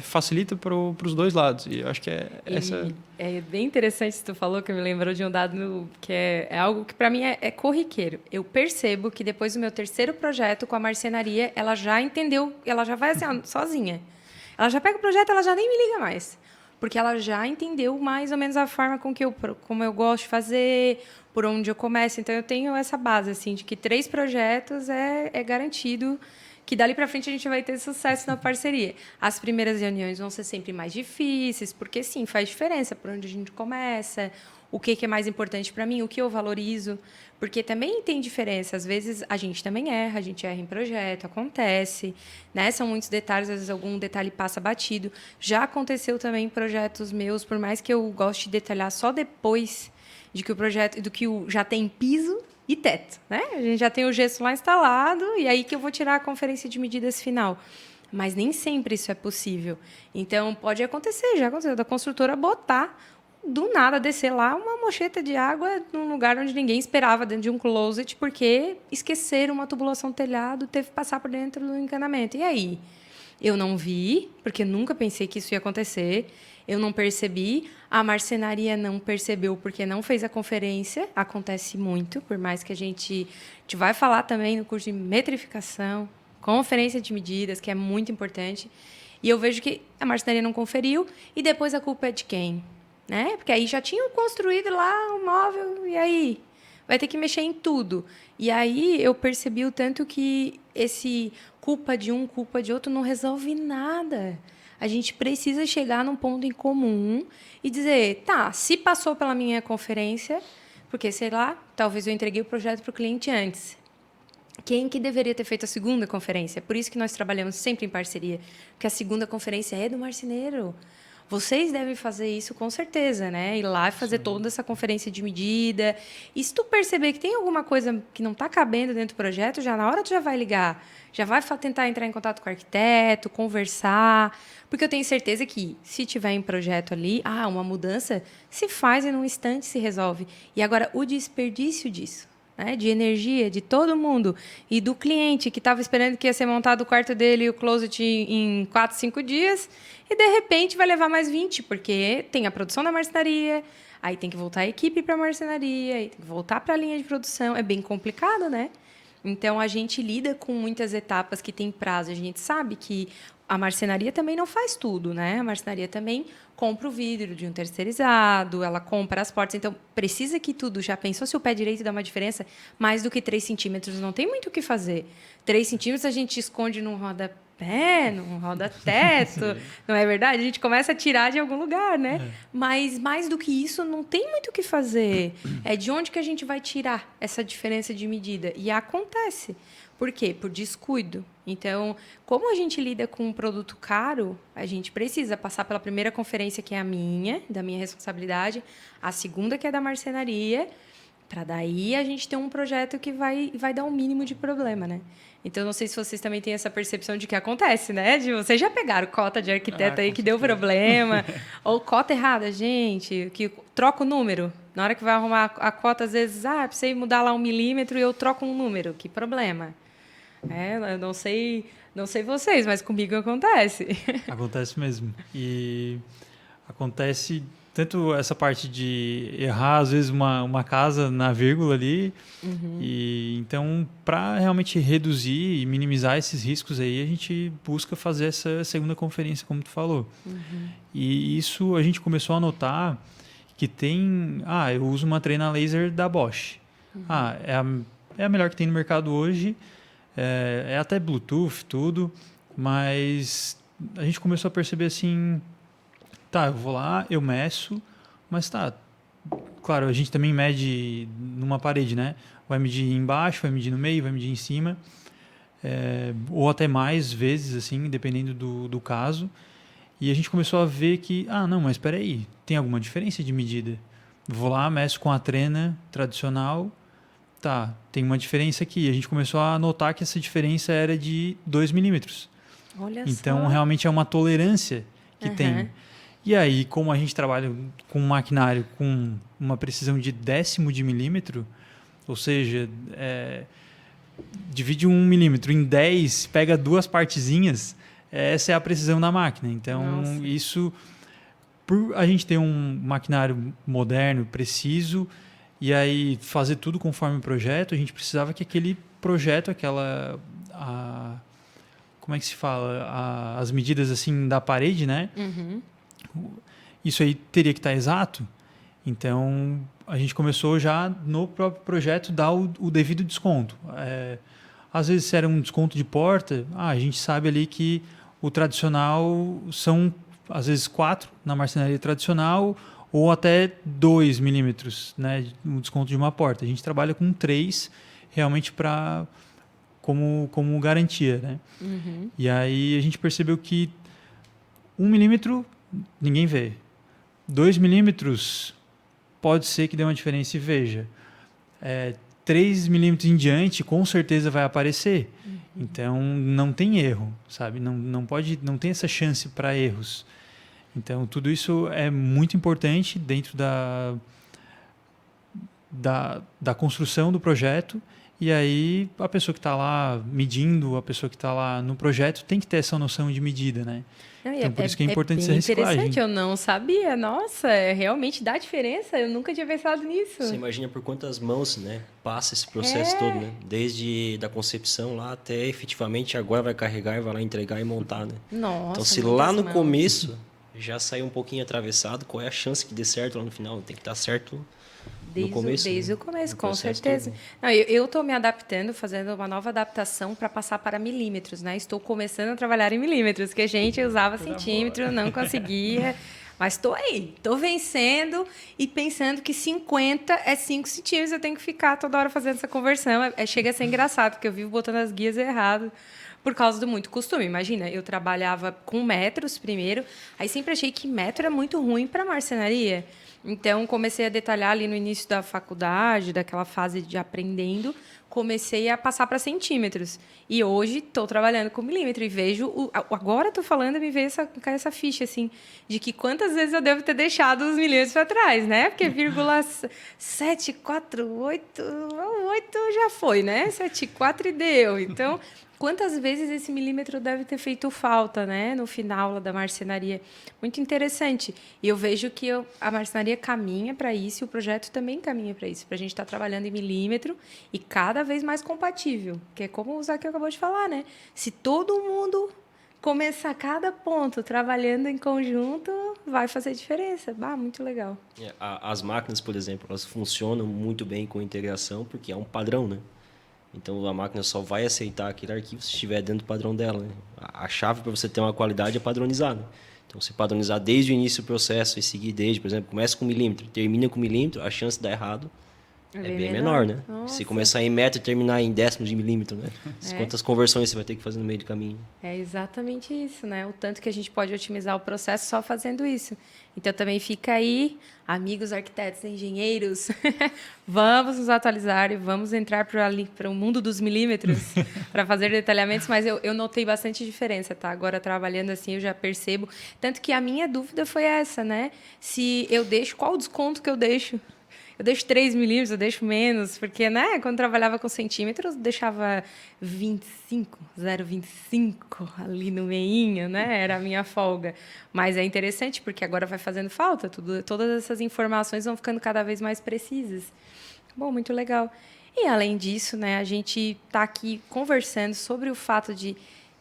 facilita para os dois lados. E eu acho que essa... É bem interessante isso que tu falou, que me lembrou de um dado que é algo que para mim é corriqueiro. Eu percebo que depois do meu terceiro projeto com a marcenaria, ela já entendeu, ela já vai assim, sozinha. Ela já pega o projeto, ela já nem me liga mais. Porque ela já entendeu mais ou menos a forma como eu gosto de fazer, por onde eu começo. Então, eu tenho essa base, assim, de que 3 projetos é garantido que dali para frente a gente vai ter sucesso na parceria. As primeiras reuniões vão ser sempre mais difíceis, porque, sim, faz diferença por onde a gente começa, o que é mais importante para mim, o que eu valorizo, porque também tem diferença. Às vezes, a gente também erra, a gente erra em projeto, acontece, né? São muitos detalhes, às vezes algum detalhe passa batido. Já aconteceu também em projetos meus, por mais que eu goste de detalhar só depois de que o projeto, já tem piso e teto, né? A gente já tem o gesso lá instalado e aí que eu vou tirar a conferência de medidas final. Mas nem sempre isso é possível. Então, pode acontecer, já aconteceu, da construtora botar, do nada, descer lá uma mocheta de água num lugar onde ninguém esperava, dentro de um closet, porque esqueceram uma tubulação do telhado, teve que passar por dentro do encanamento. E aí? Eu não vi, porque nunca pensei que isso ia acontecer. Eu não percebi. A marcenaria não percebeu, porque não fez a conferência. Acontece muito, por mais que a gente vai falar também no curso de metrificação, conferência de medidas, que é muito importante. E eu vejo que a marcenaria não conferiu, e depois a culpa é de quem? Né? Porque aí já tinham construído lá o móvel, e aí? Vai ter que mexer em tudo. E aí eu percebi o tanto que esse culpa de um, culpa de outro não resolve nada. A gente precisa chegar num ponto em comum e dizer, tá, se passou pela minha conferência, porque, sei lá, talvez eu entreguei o projeto para o cliente antes. Quem que deveria ter feito a segunda conferência? Por isso que nós trabalhamos sempre em parceria, porque a segunda conferência é do marceneiro. Vocês devem fazer isso com certeza, né? Ir lá e fazer toda essa conferência de medida. E se tu perceber que tem alguma coisa que não está cabendo dentro do projeto, já na hora tu já vai ligar, já vai tentar entrar em contato com o arquiteto, conversar, porque eu tenho certeza que se tiver em projeto ali, uma mudança se faz e num instante se resolve. E agora o desperdício disso, né, de energia de todo mundo e do cliente que estava esperando que ia ser montado o quarto dele e o closet em 4, 5 dias e, de repente, vai levar mais 20, porque tem a produção da marcenaria, aí tem que voltar a equipe para a marcenaria, aí tem que voltar para a linha de produção. É bem complicado, né? Então, a gente lida com muitas etapas que tem prazo. A gente sabe que a marcenaria também não faz tudo, né? A marcenaria também compra o vidro de um terceirizado, ela compra as portas. Então, precisa que tudo. Já pensou se o pé direito dá uma diferença? Mais do que 3 centímetros, não tem muito o que fazer. 3 centímetros a gente esconde num rodapé, num roda-teto, não é verdade? A gente começa a tirar de algum lugar, né? Mas, mais do que isso, não tem muito o que fazer. É de onde que a gente vai tirar essa diferença de medida? E acontece. Por quê? Por descuido. Então, como a gente lida com um produto caro, a gente precisa passar pela primeira conferência, que é a minha, da minha responsabilidade, a segunda, que é da marcenaria, para daí a gente ter um projeto que vai dar um mínimo de problema, né? Então, não sei se vocês também têm essa percepção de que acontece, né? De vocês já pegaram cota de arquiteto aí que deu problema, ou cota errada, gente, que troca o número. Na hora que vai arrumar a cota, às vezes, precisei mudar lá 1 milímetro e eu troco um número. Que problema? Eu não sei vocês, mas comigo acontece. Acontece mesmo. E acontece tanto essa parte de errar, às vezes, uma casa na vírgula ali. E então, para realmente reduzir e minimizar esses riscos aí, a gente busca fazer essa segunda conferência, como tu falou. E isso a gente começou a notar que tem... eu uso uma treina laser da Bosch. É a melhor que tem no mercado hoje. É até Bluetooth, tudo, mas a gente começou a perceber assim, eu vou lá, eu meço, mas claro, a gente também mede numa parede, né? Vai medir embaixo, vai medir no meio, vai medir em cima, ou até mais vezes, assim, dependendo do caso. E a gente começou a ver que, não, mas espera aí, tem alguma diferença de medida? Vou lá, meço com a trena tradicional. Tem uma diferença aqui. A gente começou a notar que essa diferença era de 2 milímetros. Olha então, só. realmente é uma tolerância que tem. E aí, como a gente trabalha com um maquinário com uma precisão de décimo de milímetro, ou seja, divide 1 milímetro em 10, pega 2 partezinhas, essa é a precisão da máquina. Então, isso, por a gente ter um maquinário moderno, preciso, e aí fazer tudo conforme o projeto, a gente precisava que aquele projeto, como é que se fala? As medidas assim da parede, né? Isso aí teria que estar exato. Então, a gente começou já no próprio projeto dar o devido desconto. Às vezes, se era um desconto de porta, a gente sabe ali que o tradicional são, às vezes, 4 na marcenaria tradicional, ou até 2 milímetros, né, no desconto de uma porta. A gente trabalha com 3 realmente como garantia, né? E aí a gente percebeu que 1 milímetro ninguém vê. 2 milímetros pode ser que dê uma diferença e veja. 3 milímetros em diante com certeza vai aparecer. Então não tem erro, sabe? Não tem essa chance para erros. Então, tudo isso é muito importante dentro da construção do projeto. E aí, a pessoa que está lá medindo, a pessoa que está lá no projeto, tem que ter essa noção de medida, né? Então, por isso que é importante essa reciclagem. Interessante, eu não sabia. Nossa, realmente dá diferença. Eu nunca tinha pensado nisso. Você imagina por quantas mãos, né, passa esse processo todo, né? Desde da concepção lá até efetivamente agora vai carregar, vai lá entregar e montar, né? Nossa, então, se lá no começo já saiu um pouquinho atravessado, qual é a chance que dê certo lá no final? Tem que estar certo no começo. Desde o começo, com certeza. Não, eu estou me adaptando, fazendo uma nova adaptação para passar para milímetros, né? Estou começando a trabalhar em milímetros, que a gente usava centímetro, não conseguia. Mas estou aí, estou vencendo e pensando que 50 é 5 centímetros, eu tenho que ficar toda hora fazendo essa conversão. Chega a ser engraçado, porque eu vivo botando as guias errado. Por causa do muito costume. Imagina, eu trabalhava com metros primeiro, aí sempre achei que metro era muito ruim para marcenaria. Então, comecei a detalhar ali no início da faculdade, daquela fase de aprendendo, comecei a passar para centímetros. E hoje estou trabalhando com milímetro e vejo... Agora estou falando e me veio essa ficha, assim, de que quantas vezes eu devo ter deixado os milímetros para trás, né? Porque 7,48, 8 já foi, né? 7,4 e deu. Então... Quantas vezes esse milímetro deve ter feito falta, né, no final lá da marcenaria? Muito interessante. E eu vejo que a marcenaria caminha para isso e o projeto também caminha para isso, para a gente estar trabalhando em milímetro e cada vez mais compatível, que é como o Zaqueu acabou de falar, né? Se todo mundo começar cada ponto trabalhando em conjunto vai fazer diferença. Muito legal. As máquinas, por exemplo, elas funcionam muito bem com integração porque é um padrão, né? Então a máquina só vai aceitar aquele arquivo se estiver dentro do padrão dela, né? A chave para você ter uma qualidade é padronizar, né? Então, se padronizar desde o início do processo e seguir desde, por exemplo, começa com milímetro, termina com milímetro, a chance de dar errado é bem menor, né? Nossa. Se começar em metro e terminar em décimos de milímetro, né? Quantas conversões você vai ter que fazer no meio do caminho? É exatamente isso, né? O tanto que a gente pode otimizar o processo só fazendo isso. Então, também fica aí, amigos arquitetos, engenheiros, vamos nos atualizar e vamos entrar para o mundo dos milímetros para fazer detalhamentos, mas eu notei bastante diferença, tá? Agora, trabalhando assim, eu já percebo. Tanto que a minha dúvida foi essa, né? Se eu deixo, qual o desconto que eu deixo? Eu deixo 3 milímetros, eu deixo menos, porque, né, quando trabalhava com centímetros, eu deixava 0,25 ali no meinho, né, era a minha folga. Mas é interessante, porque agora vai fazendo falta, todas essas informações vão ficando cada vez mais precisas. Bom, muito legal. E, além disso, né, a gente está aqui conversando sobre o fato de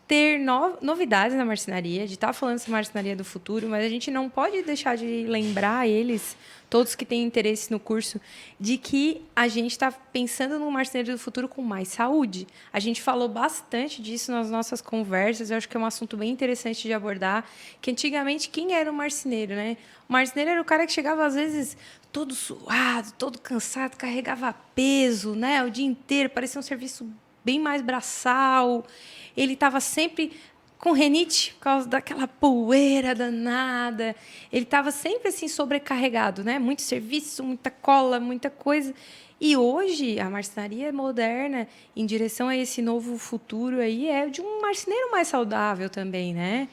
ter novidades na marcenaria, de estar falando sobre marcenaria do futuro, mas a gente não pode deixar de lembrar eles, todos que têm interesse no curso, de que a gente está pensando no marcenaria do futuro com mais saúde. A gente falou bastante disso nas nossas conversas, eu acho que é um assunto bem interessante de abordar, que antigamente quem era o marceneiro, né? O marceneiro era o cara que chegava, às vezes, todo suado, todo cansado, carregava peso, né? O dia inteiro, parecia um serviço bem mais braçal. Ele estava sempre com renite por causa daquela poeira danada. Ele estava sempre assim sobrecarregado, né? Muito serviço, muita cola, muita coisa. E hoje a marcenaria moderna, em direção a esse novo futuro aí, é de um marceneiro mais saudável também, né?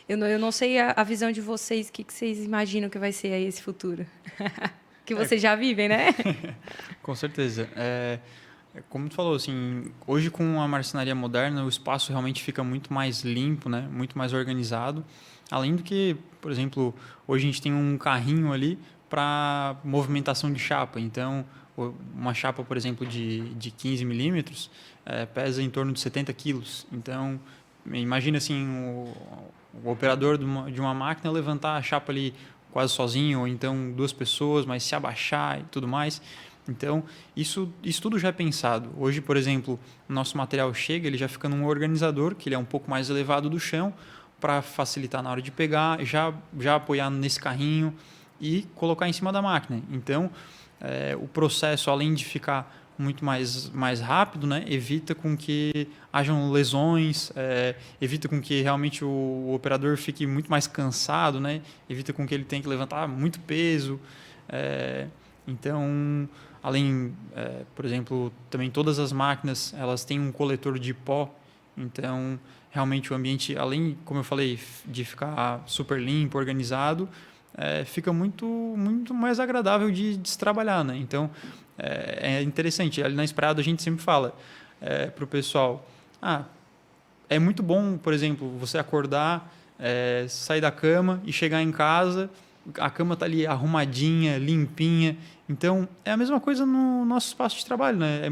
Eu não sei a visão de vocês, o que vocês imaginam que vai ser aí esse futuro? Que vocês já vivem, né? Com certeza. Como tu falou, assim, hoje com a marcenaria moderna, o espaço realmente fica muito mais limpo, né? Muito mais organizado. Além do que, por exemplo, hoje a gente tem um carrinho ali para movimentação de chapa. Então, uma chapa, por exemplo, de 15 milímetros pesa em torno de 70 quilos. Então, imagina assim, o operador de uma máquina levantar a chapa ali quase sozinho, ou então 2 pessoas, mas se abaixar e tudo mais. Então, isso tudo já é pensado. Hoje, por exemplo, o nosso material chega, ele já fica num organizador, que ele é um pouco mais elevado do chão, para facilitar na hora de pegar, já apoiar nesse carrinho e colocar em cima da máquina. Então, o processo, além de ficar muito mais rápido, né, evita com que hajam lesões, evita com que realmente o operador fique muito mais cansado, né, evita com que ele tenha que levantar muito peso. Então, além, por exemplo, também todas as máquinas elas têm um coletor de pó, então realmente o ambiente, além, como eu falei, de ficar super limpo, organizado, fica muito mais agradável de se trabalhar, né? Então é interessante. Ali na Inspirado a gente sempre fala para o pessoal: é muito bom, por exemplo, você acordar, sair da cama e chegar em casa, a cama está ali arrumadinha, limpinha. Então, é a mesma coisa no nosso espaço de trabalho, né?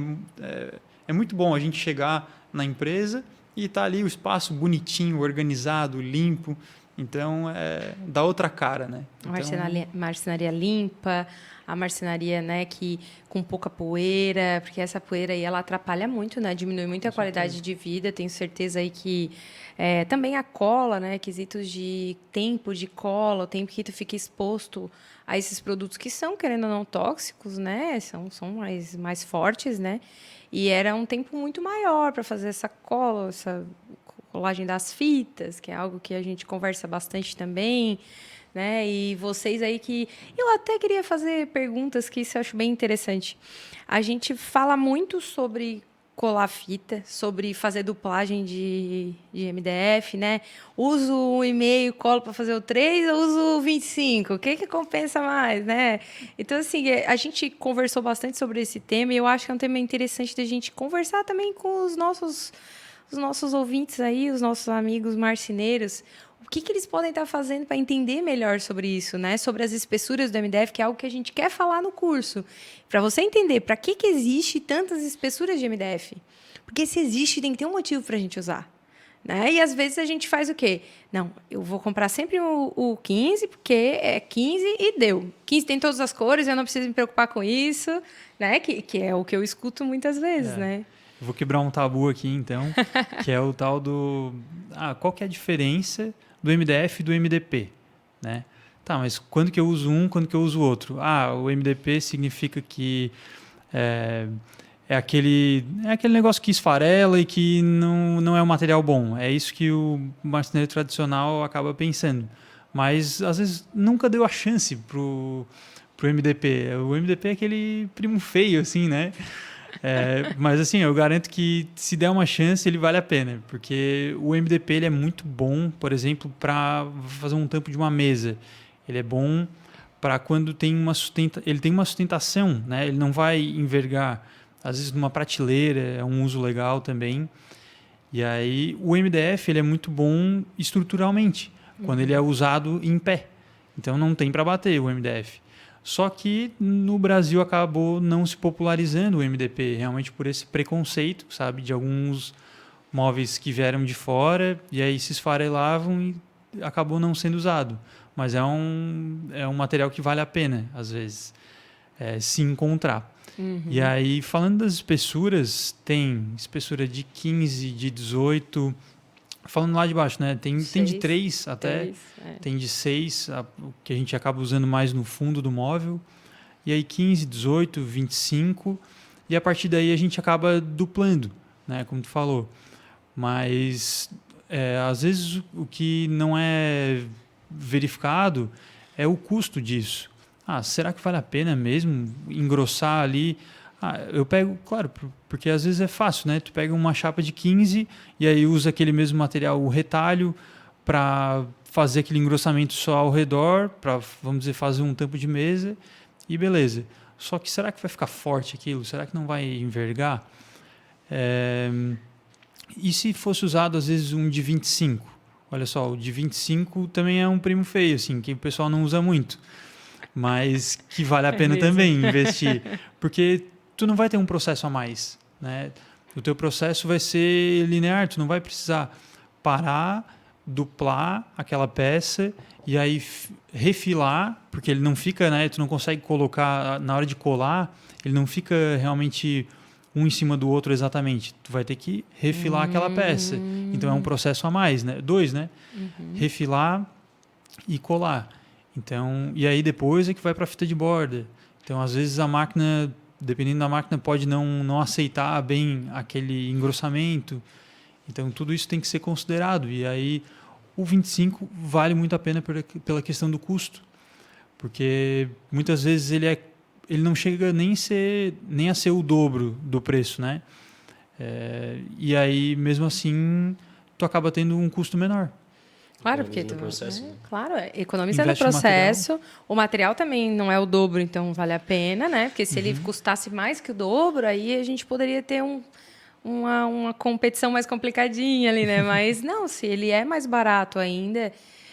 É muito bom a gente chegar na empresa e tá ali o espaço bonitinho, organizado, limpo. Então, dá outra cara, né? Então, Marcenaria limpa, a marcenaria, né, que com pouca poeira, porque essa poeira aí ela atrapalha muito, né? Diminui muito a qualidade de vida. Tenho certeza aí que também a cola, né? Quesitos de tempo de cola, o tempo que tu fica exposto a esses produtos que são, querendo ou não, tóxicos, né? São mais fortes, né? E era um tempo muito maior para fazer essa cola, essa colagem das fitas, que é algo que a gente conversa bastante também, né? E vocês aí que... Eu até queria fazer perguntas que isso eu acho bem interessante. A gente fala muito sobre colar fita, sobre fazer duplagem de MDF, né? Uso o 1,5, colo para fazer o 3, ou uso o 25? O que compensa mais, né? Então, assim, a gente conversou bastante sobre esse tema e eu acho que é um tema interessante da gente conversar também com os nossos ouvintes aí, os nossos amigos marceneiros. O que eles podem estar fazendo para entender melhor sobre isso, né? Sobre as espessuras do MDF, que é algo que a gente quer falar no curso. Para você entender para que existe tantas espessuras de MDF. Porque se existe, tem que ter um motivo para a gente usar. né? E às vezes a gente faz o quê? Não, eu vou comprar sempre o 15, porque é 15 e deu. 15 tem todas as cores, eu não preciso me preocupar com isso, né? Que é o que eu escuto muitas vezes, né? Eu vou quebrar um tabu aqui, então, que é o tal do... qual que é a diferença do MDF e do MDP, né? Tá, mas quando que eu uso um, quando que eu uso o outro? O MDP significa que é aquele negócio que esfarela e que não é um material bom. É isso que o marceneiro tradicional acaba pensando. Mas, às vezes, nunca deu a chance pro MDP. O MDP é aquele primo feio, assim, né? Mas, assim, eu garanto que se der uma chance, ele vale a pena. Porque o MDP ele é muito bom, por exemplo, para fazer um tampo de uma mesa. Ele é bom para quando tem ele tem uma sustentação, né? Ele não vai envergar. Às vezes numa prateleira é um uso legal também. E aí o MDF ele é muito bom estruturalmente, quando ele é usado em pé. Então não tem para bater o MDF. Só que no Brasil acabou não se popularizando o MDP, realmente por esse preconceito, sabe, de alguns móveis que vieram de fora e aí se esfarelavam e acabou não sendo usado. Mas é um material que vale a pena, às vezes, se encontrar. E aí, falando das espessuras, tem espessura de 15, de 18, falando lá de baixo, né? Tem de 3 até, tem de 6, que a gente acaba usando mais no fundo do móvel, e aí 15, 18, 25, e a partir daí a gente acaba duplando, né? Como tu falou. Mas, às vezes, o que não é verificado é o custo disso. Será que vale a pena mesmo engrossar ali? Eu pego, claro, porque às vezes é fácil, né? Tu pega uma chapa de 15 e aí usa aquele mesmo material, o retalho, para fazer aquele engrossamento só ao redor, para, vamos dizer, fazer um tampo de mesa e beleza. Só que será que vai ficar forte aquilo? Será que não vai envergar? E se fosse usado, às vezes, um de 25? Olha só, o de 25 também é um primo feio, assim, que o pessoal não usa muito. Mas que vale a pena também investir, porque tu não vai ter um processo a mais, né? O teu processo vai ser linear, tu não vai precisar parar, duplar aquela peça e aí refilar, porque ele não fica, né? Tu não consegue colocar, na hora de colar, ele não fica realmente um em cima do outro exatamente. Tu vai ter que refilar aquela peça. Então é um processo a mais, né? 2, né? Refilar e colar. Então, e aí depois é que vai para a fita de borda. Então, às vezes a máquina, dependendo da máquina, pode não aceitar bem aquele engrossamento. Então, tudo isso tem que ser considerado. E aí o 25 vale muito a pena pela questão do custo. Porque muitas vezes ele não chega nem a ser o dobro do preço, né? E aí, mesmo assim, tu acaba tendo um custo menor. Claro, porque claro, economiza no Investe no processo. O material também não é o dobro, então vale a pena, né? Porque se ele custasse mais que o dobro, aí a gente poderia ter uma competição mais complicadinha ali, né? Mas não, se ele é mais barato ainda.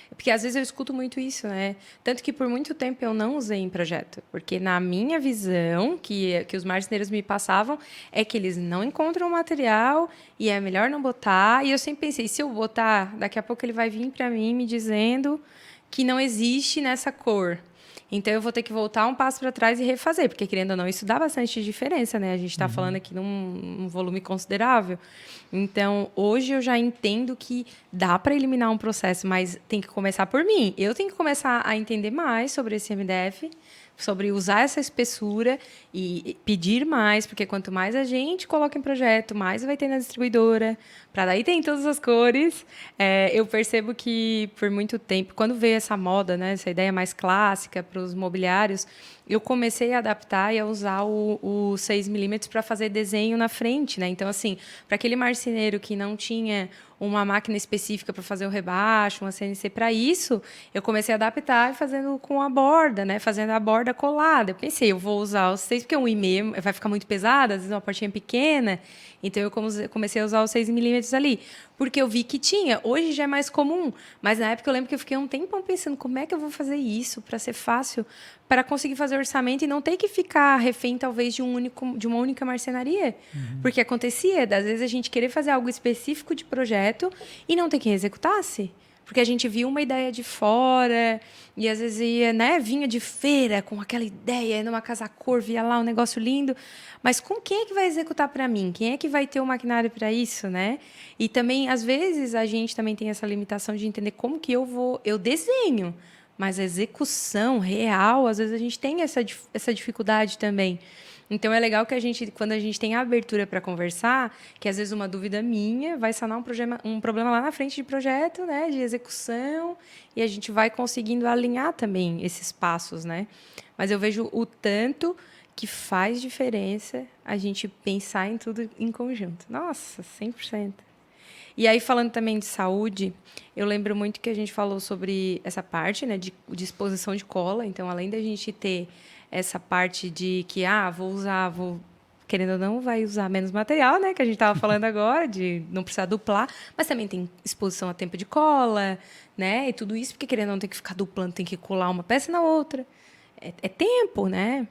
Porque às vezes eu escuto muito isso, né? Tanto que por muito tempo eu não usei em projeto. Porque na minha visão, que os marceneiros me passavam, é que eles não encontram o material e é melhor não botar. E eu sempre pensei, se eu botar, daqui a pouco ele vai vir para mim me dizendo que não existe nessa cor. Então, eu vou ter que voltar um passo para trás e refazer, porque, querendo ou não, isso dá bastante diferença, né? A gente está falando aqui num volume considerável. Então, hoje eu já entendo que dá para eliminar um processo, mas tem que começar por mim. Eu tenho que começar a entender mais sobre esse MDF, sobre usar essa espessura e pedir mais, porque quanto mais a gente coloca em projeto, mais vai ter na distribuidora, para daí ter em todas as cores. Eu percebo que, por muito tempo, quando veio essa moda, né, essa ideia mais clássica para os mobiliários, eu comecei a adaptar e a usar o 6mm para fazer desenho na frente, né? Então, assim, para aquele marceneiro que não tinha uma máquina específica para fazer o rebaixo, uma CNC para isso, eu comecei a adaptar e fazendo com a borda, né? Fazendo a borda colada. Eu pensei, eu vou usar os 6, porque 1,5 vai ficar muito pesado, às vezes uma portinha pequena. Então, eu comecei a usar os 6mm ali, porque eu vi que tinha. Hoje já é mais comum, mas na época eu lembro que eu fiquei um tempão pensando como é que eu vou fazer isso para ser fácil para conseguir fazer orçamento e não ter que ficar refém, talvez, de uma única marcenaria. Porque acontecia, às vezes, a gente querer fazer algo específico de projeto e não ter quem executasse. Porque a gente viu uma ideia de fora e, às vezes, ia, né, vinha de feira com aquela ideia, numa casa cor, via lá um negócio lindo. Mas com quem é que vai executar para mim? Quem é que vai ter o maquinário para isso, né? E também, às vezes, a gente também tem essa limitação de entender como que eu desenho, mas a execução real, às vezes, a gente tem essa dificuldade também. Então, é legal que quando a gente tem a abertura para conversar, que às vezes uma dúvida minha vai sanar um problema lá na frente de projeto, né, de execução, e a gente vai conseguindo alinhar também esses passos, né? Mas eu vejo o tanto que faz diferença a gente pensar em tudo em conjunto. Nossa, 100%. E aí, falando também de saúde, eu lembro muito que a gente falou sobre essa parte, né, de exposição de cola. Então, além da gente ter essa parte de que, querendo ou não, vai usar menos material, né, que a gente estava falando agora, de não precisar duplar, mas também tem exposição a tempo de cola, né, e tudo isso, porque querendo ou não tem que ficar duplando, tem que colar uma peça na outra. É tempo, né?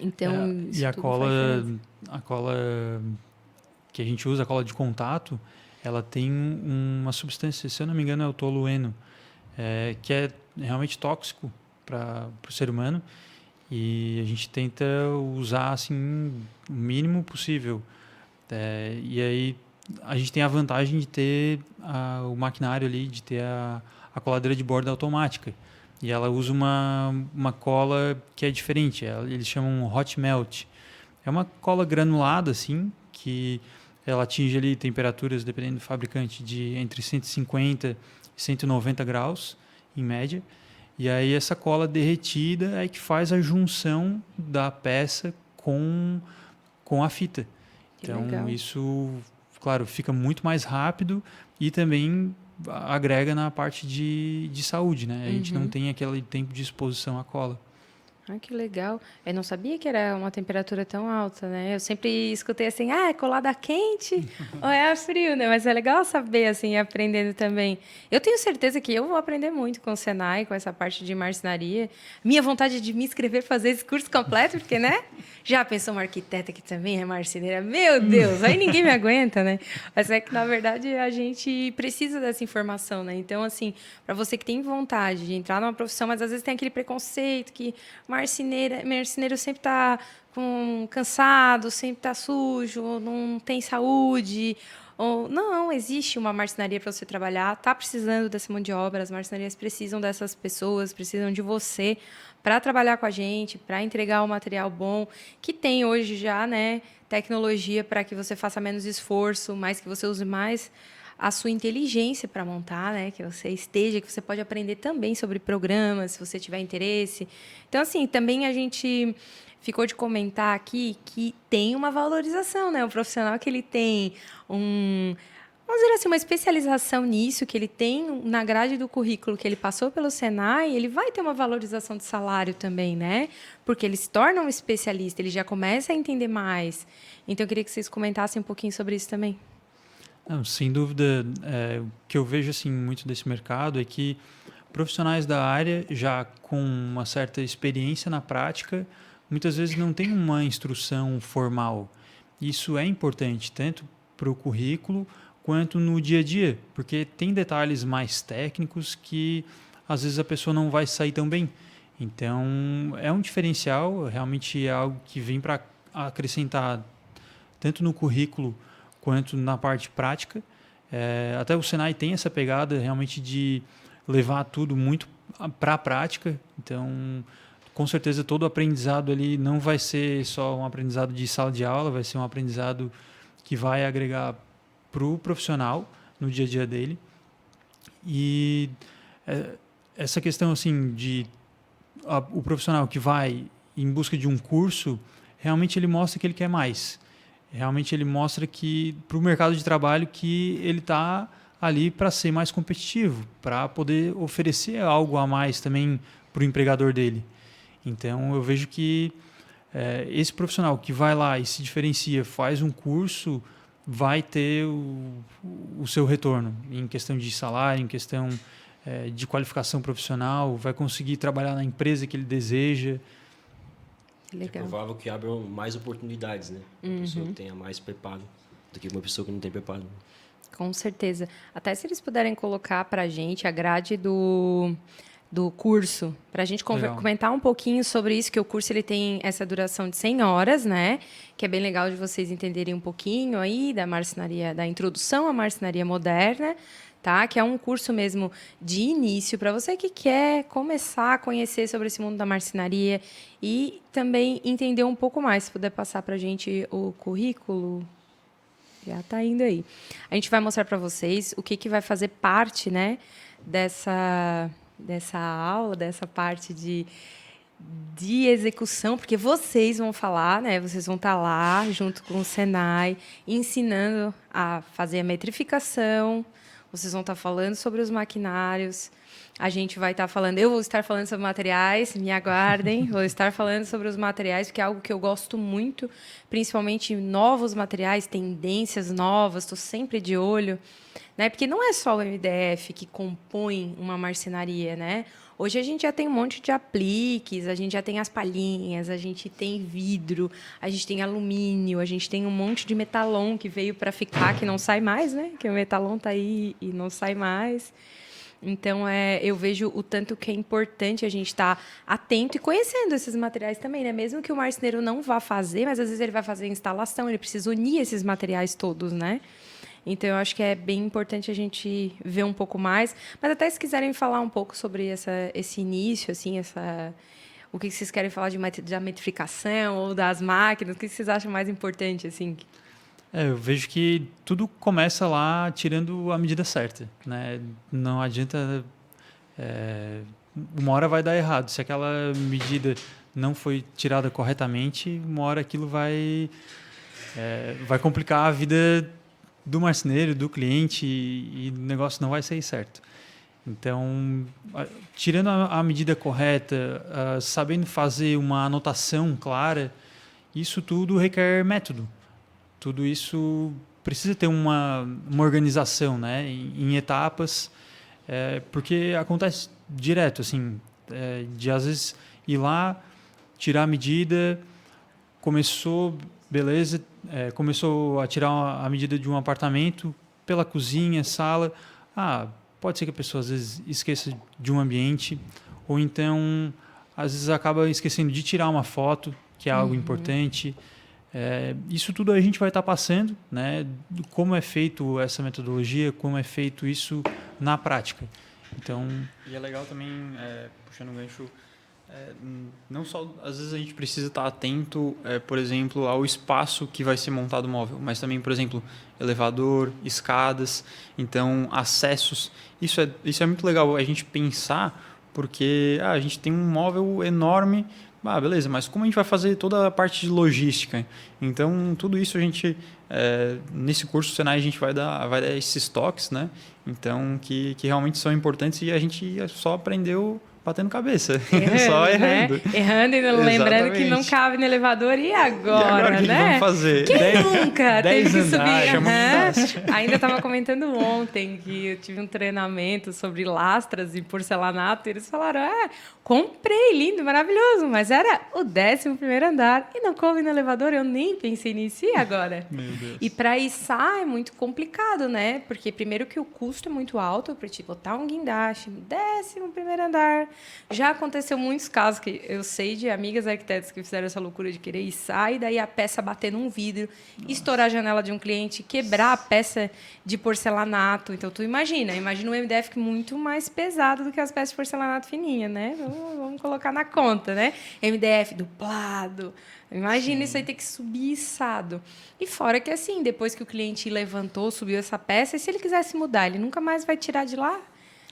Então, e a cola que a gente usa, a cola de contato, ela tem uma substância, se eu não me engano, é o tolueno, que é realmente tóxico para o ser humano. E a gente tenta usar assim o mínimo possível. E aí a gente tem a vantagem de ter o maquinário ali, de ter a coladeira de borda automática. E ela usa uma cola que é diferente, eles chamam hot melt. É uma cola granulada assim, que ela atinge ali temperaturas, dependendo do fabricante, de entre 150 e 190 graus, em média. E aí essa cola derretida é que faz a junção da peça com a fita. Então legal. Isso, claro, fica muito mais rápido e também agrega na parte de saúde, né? A gente não tem aquele tempo de exposição à cola. Ah, que legal. Eu não sabia que era uma temperatura tão alta, né? Eu sempre escutei assim, é colada quente ou é a frio, né? Mas é legal saber, assim, aprendendo também. Eu tenho certeza que eu vou aprender muito com o Senai, com essa parte de marcenaria. Minha vontade de me inscrever, fazer esse curso completo, porque, né? Já pensou uma arquiteta que também é marceneira? Meu Deus, aí ninguém me aguenta, né? Mas é que, na verdade, a gente precisa dessa informação, né? Então, assim, para você que tem vontade de entrar numa profissão, mas às vezes tem aquele preconceito que marceneiro sempre está cansado, sempre está sujo, não tem saúde. Ou, não, existe uma marcenaria para você trabalhar, está precisando dessa mão de obra, as marcenarias precisam dessas pessoas, precisam de você para trabalhar com a gente, para entregar um material bom, que tem hoje já, né, tecnologia para que você faça menos esforço, mas que você use mais a sua inteligência para montar, né? Que você esteja, que você pode aprender também sobre programas, se você tiver interesse. Então, assim, também a gente ficou de comentar aqui que tem uma valorização, né? O profissional que ele tem vamos dizer assim, uma especialização nisso, que ele tem na grade do currículo, que ele passou pelo Senai, ele vai ter uma valorização de salário também, né? Porque ele se torna um especialista, ele já começa a entender mais. Então, eu queria que vocês comentassem um pouquinho sobre isso também. Não, sem dúvida, o que eu vejo assim muito desse mercado é que profissionais da área já com uma certa experiência na prática, muitas vezes não tem uma instrução formal. Isso é importante tanto para o currículo quanto no dia a dia, porque tem detalhes mais técnicos que às vezes a pessoa não vai sair tão bem. Então é um diferencial, realmente é algo que vem para acrescentar tanto no currículo quanto na parte prática. Até o Senai tem essa pegada realmente de levar tudo muito para a prática. Então, com certeza, todo o aprendizado ali não vai ser só um aprendizado de sala de aula, vai ser um aprendizado que vai agregar para o profissional no dia a dia dele. E essa questão assim o profissional que vai em busca de um curso, realmente ele mostra que ele quer mais. Realmente ele mostra que para o mercado de trabalho que ele está ali para ser mais competitivo, para poder oferecer algo a mais também para o empregador dele. Então eu vejo que esse profissional que vai lá e se diferencia, faz um curso, vai ter o seu retorno em questão de salário, em questão de qualificação profissional, vai conseguir trabalhar na empresa que ele deseja. É Legal. provável que abram mais oportunidades, né? Uma pessoa que tenha mais preparo do que uma pessoa que não tem preparo. Com certeza. Até se eles puderem colocar para a gente a grade do curso, para a gente Legal. comentar um pouquinho sobre isso, que o curso ele tem essa duração de 100 horas, né? Que é bem legal de vocês entenderem um pouquinho aí da marcenaria, da introdução à marcenaria moderna, tá? Que é um curso mesmo de início para você que quer começar a conhecer sobre esse mundo da marcenaria e também entender um pouco mais. Se puder passar para a gente o currículo, já está indo aí. A gente vai mostrar para vocês o que vai fazer parte, né, dessa aula, dessa parte de execução, porque vocês vão falar, né? Vocês vão estar lá junto com o Senai, ensinando a fazer a metrificação. Vocês vão estar falando sobre os maquinários. A gente vai estar falando, eu vou estar falando sobre materiais, me aguardem. Vou estar falando sobre os materiais, porque é algo que eu gosto muito, principalmente novos materiais, tendências novas, estou sempre de olho, né? Porque não é só o MDF que compõe uma marcenaria, né? Hoje a gente já tem um monte de apliques, a gente já tem as palhinhas, a gente tem vidro, a gente tem alumínio, a gente tem um monte de metalon que veio para ficar, que não sai mais, né? Que o metalon está aí e não sai mais. Então, eu vejo o tanto que é importante a gente estar atento e conhecendo esses materiais também, né? Mesmo que o marceneiro não vá fazer, mas às vezes ele vai fazer a instalação, ele precisa unir esses materiais todos, né? Então, eu acho que é bem importante a gente ver um pouco mais. Mas até se quiserem falar um pouco sobre esse início, assim, o que vocês querem falar da metrificação ou das máquinas, o que vocês acham mais importante, assim? Eu vejo que tudo começa lá tirando a medida certa, né? Não adianta... uma hora vai dar errado. Se aquela medida não foi tirada corretamente, uma hora aquilo vai complicar a vida do marceneiro, do cliente, e o negócio não vai sair certo. Então, tirando a medida correta, sabendo fazer uma anotação clara, isso tudo requer método. Tudo isso precisa ter uma organização, né, em etapas, porque acontece direto, assim, de às vezes ir lá, tirar a medida, começou, beleza, começou a tirar a medida de um apartamento pela cozinha, sala. Pode ser que a pessoa às vezes esqueça de um ambiente, ou então às vezes acaba esquecendo de tirar uma foto, que é algo importante. Isso tudo a gente vai estar passando, né? Como é feito essa metodologia, como é feito isso na prática. Então, e é legal também, puxando o gancho, não só às vezes a gente precisa estar atento, por exemplo, ao espaço que vai ser montado o móvel, mas também, por exemplo, elevador, escadas, então acessos. Isso é muito legal a gente pensar, porque a gente tem um móvel enorme. Beleza, mas como a gente vai fazer toda a parte de logística? Então, tudo isso a gente, nesse curso do Senai, a gente vai dar esses toques, né? Então, que realmente são importantes e a gente só aprendeu batendo cabeça, só errando. Né? Errando e lembrando que não cabe no elevador. E agora, o que né? vamos fazer? Quem nunca teve que subir? Ainda estava comentando ontem que eu tive um treinamento sobre lastras e porcelanato e eles falaram, comprei, lindo, maravilhoso, mas era o 11º andar e não coube no elevador, eu nem pensei nisso. E agora? Meu Deus. E para içar é muito complicado, né? Porque primeiro que o custo é muito alto para te botar um guindaste no 11º andar. Já aconteceu muitos casos que eu sei de amigas arquitetas que fizeram essa loucura de querer içar e daí a peça bater num vidro, estourar a janela de um cliente, quebrar a peça de porcelanato. Então, tu imagina um MDF muito mais pesado do que as peças de porcelanato fininha, né? Vamos colocar na conta, né? MDF duplado. Imagina isso aí ter que subir içado. E fora que, assim, depois que o cliente levantou, subiu essa peça, e se ele quisesse mudar, ele nunca mais vai tirar de lá?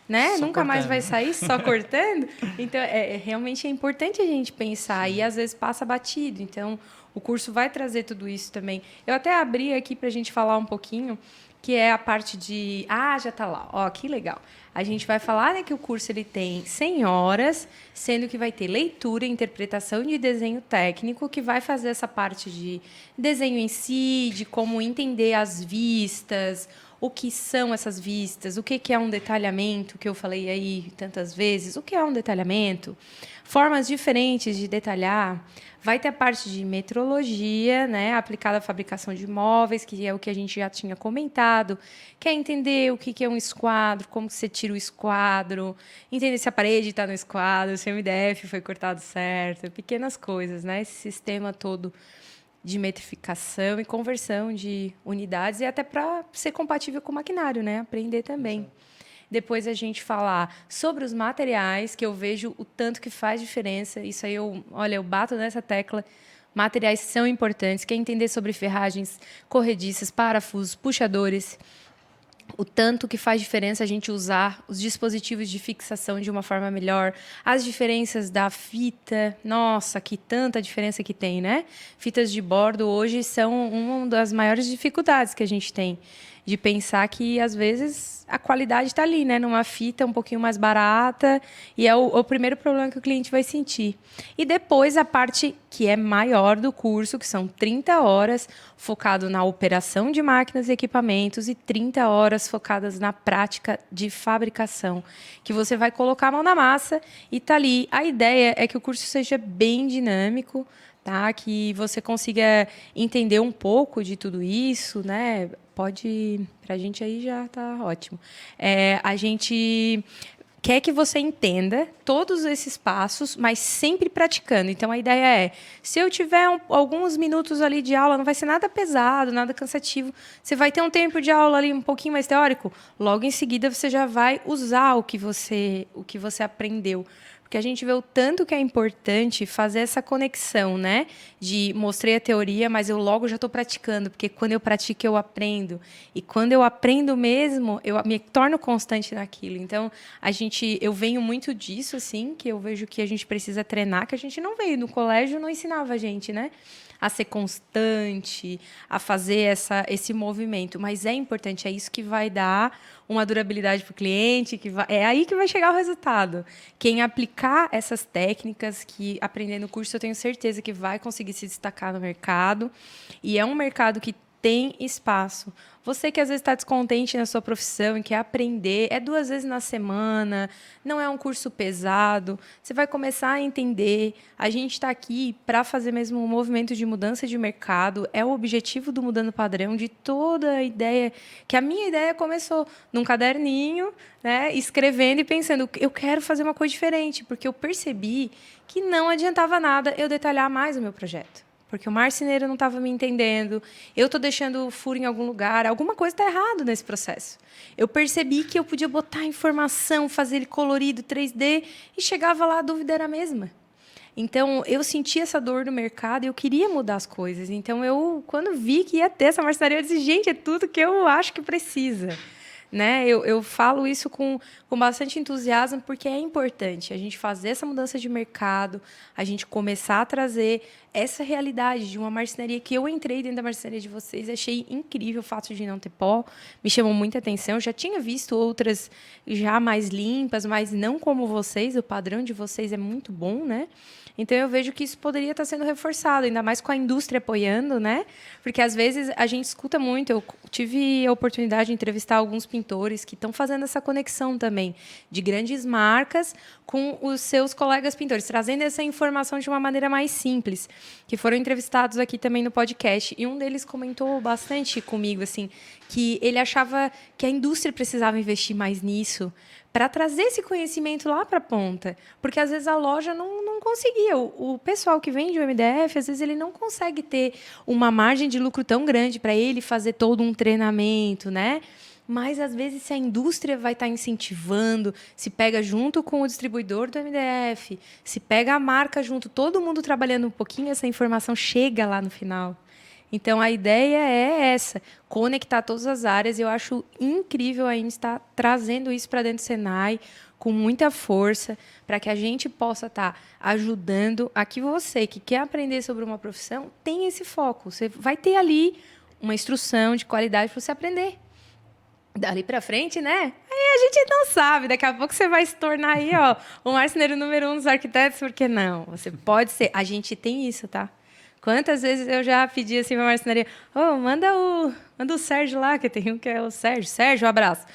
Né? Nunca cortando. mais vai sair só cortando. Então, realmente é importante a gente pensar. E, às vezes, passa batido. Então, o curso vai trazer tudo isso também. Eu até abri aqui para a gente falar um pouquinho, que é a parte de... já está lá. Ó, que legal. A gente vai falar, né, que o curso ele tem 100 horas, sendo que vai ter leitura, interpretação de desenho técnico, que vai fazer essa parte de desenho em si, de como entender as vistas, o que são essas vistas, o que é um detalhamento, que eu falei aí tantas vezes, o que é um detalhamento, formas diferentes de detalhar. Vai ter a parte de metrologia, né, aplicada à fabricação de móveis, que é o que a gente já tinha comentado. Quer entender o que é um esquadro, como você tira o esquadro, entender se a parede está no esquadro, se o MDF foi cortado certo, pequenas coisas, né? Esse sistema todo de metrificação e conversão de unidades e até para ser compatível com o maquinário, né? Aprender também. Depois a gente falar sobre os materiais, que eu vejo o tanto que faz diferença. Isso aí, eu bato nessa tecla. Materiais são importantes. Quer entender sobre ferragens, corrediças, parafusos, puxadores. O tanto que faz diferença a gente usar os dispositivos de fixação de uma forma melhor. As diferenças da fita. Nossa, que tanta diferença que tem, né? Fitas de bordo hoje são uma das maiores dificuldades que a gente tem. De pensar que, às vezes, a qualidade está ali, né? Numa fita um pouquinho mais barata. E é o primeiro problema que o cliente vai sentir. E depois, a parte que é maior do curso, que são 30 horas, focado na operação de máquinas e equipamentos, e 30 horas focadas na prática de fabricação. Que você vai colocar a mão na massa e está ali. A ideia é que o curso seja bem dinâmico, tá? Que você consiga entender um pouco de tudo isso, né? Pode, para a gente aí já está ótimo. A gente quer que você entenda todos esses passos, mas sempre praticando. Então, a ideia é, se eu tiver alguns minutos ali de aula, não vai ser nada pesado, nada cansativo. Você vai ter um tempo de aula ali um pouquinho mais teórico, logo em seguida você já vai usar o que você aprendeu. Porque a gente vê o tanto que é importante fazer essa conexão, né? De mostrei a teoria, mas eu logo já estou praticando, porque quando eu pratico, eu aprendo. E quando eu aprendo mesmo, eu me torno constante naquilo. Então, eu venho muito disso, assim, que eu vejo que a gente precisa treinar, que a gente não veio no colégio, não ensinava a gente, né? A ser constante, a fazer esse movimento. Mas é importante, é isso que vai dar uma durabilidade para o cliente, é aí que vai chegar o resultado. Quem aplicar essas técnicas que aprender no curso, eu tenho certeza que vai conseguir se destacar no mercado. E é um mercado que tem espaço. Você que às vezes está descontente na sua profissão e quer aprender, é 2 vezes na semana, não é um curso pesado, você vai começar a entender. A gente está aqui para fazer mesmo um movimento de mudança de mercado, é o objetivo do Mudando Padrão, de toda a ideia, que a minha ideia começou num caderninho, né, escrevendo e pensando, eu quero fazer uma coisa diferente, porque eu percebi que não adiantava nada eu detalhar mais o meu projeto. Porque o marceneiro não estava me entendendo, eu estou deixando furo em algum lugar, alguma coisa está errado nesse processo. Eu percebi que eu podia botar informação, fazer ele colorido, 3D, e chegava lá, a dúvida era a mesma. Então, eu senti essa dor no mercado e eu queria mudar as coisas. Então, quando vi que ia ter essa marcenaria, eu disse, gente, é tudo que eu acho que precisa. Né? Eu falo isso com bastante entusiasmo, porque é importante a gente fazer essa mudança de mercado, a gente começar a trazer essa realidade de uma marcenaria que eu entrei dentro da marcenaria de vocês, achei incrível o fato de não ter pó, me chamou muita atenção. Eu já tinha visto outras já mais limpas, mas não como vocês, o padrão de vocês é muito bom, né? Então, eu vejo que isso poderia estar sendo reforçado, ainda mais com a indústria apoiando, né? Porque, às vezes, a gente escuta muito. Eu tive a oportunidade de entrevistar alguns pintores que estão fazendo essa conexão também, de grandes marcas com os seus colegas pintores, trazendo essa informação de uma maneira mais simples, que foram entrevistados aqui também no podcast. E um deles comentou bastante comigo, assim, que ele achava que a indústria precisava investir mais nisso, para trazer esse conhecimento lá para a ponta. Porque, às vezes, a loja não conseguia. O pessoal que vende o MDF, às vezes, ele não consegue ter uma margem de lucro tão grande para ele fazer todo um treinamento, né? Mas, às vezes, se a indústria vai estar incentivando, se pega junto com o distribuidor do MDF, se pega a marca junto, todo mundo trabalhando um pouquinho, essa informação chega lá no final. Então, a ideia é essa, conectar todas as áreas. Eu acho incrível a IMES estar trazendo isso para dentro do Senai, com muita força, para que a gente possa estar ajudando a que você, que quer aprender sobre uma profissão, tenha esse foco. Você vai ter ali uma instrução de qualidade para você aprender. Dali para frente, né? Aí a gente não sabe. Daqui a pouco você vai se tornar aí, ó, o marceneiro número 1 dos arquitetos, por que não? Você pode ser. A gente tem isso, tá? Quantas vezes eu já pedi assim pra marcenaria, manda o Sérgio lá, que tem um que é o Sérgio. Sérgio, um abraço.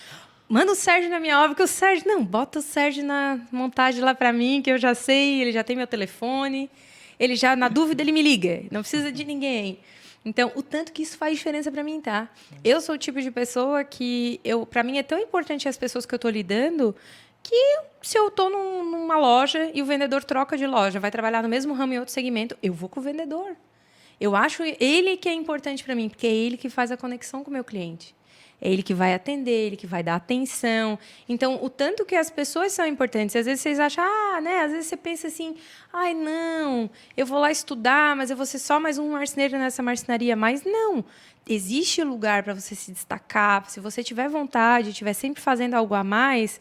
Manda o Sérgio na minha obra, que o Sérgio... Não, bota o Sérgio na montagem lá para mim, que eu já sei, ele já tem meu telefone. Ele já, na dúvida, ele me liga. Não precisa de ninguém. Então, o tanto que isso faz diferença para mim, tá? Eu sou o tipo de pessoa que... Para mim, é tão importante as pessoas que eu estou lidando que se eu estou numa loja e o vendedor troca de loja, vai trabalhar no mesmo ramo em outro segmento, eu vou com o vendedor. Eu acho ele que é importante para mim, porque é ele que faz a conexão com o meu cliente. É ele que vai atender, ele que vai dar atenção. Então, o tanto que as pessoas são importantes. Às vezes vocês acham, né? Às vezes você pensa assim, ai, não, eu vou lá estudar, mas eu vou ser só mais um marceneiro nessa marcenaria. Mas não, existe lugar para você se destacar. Se você tiver vontade, estiver sempre fazendo algo a mais...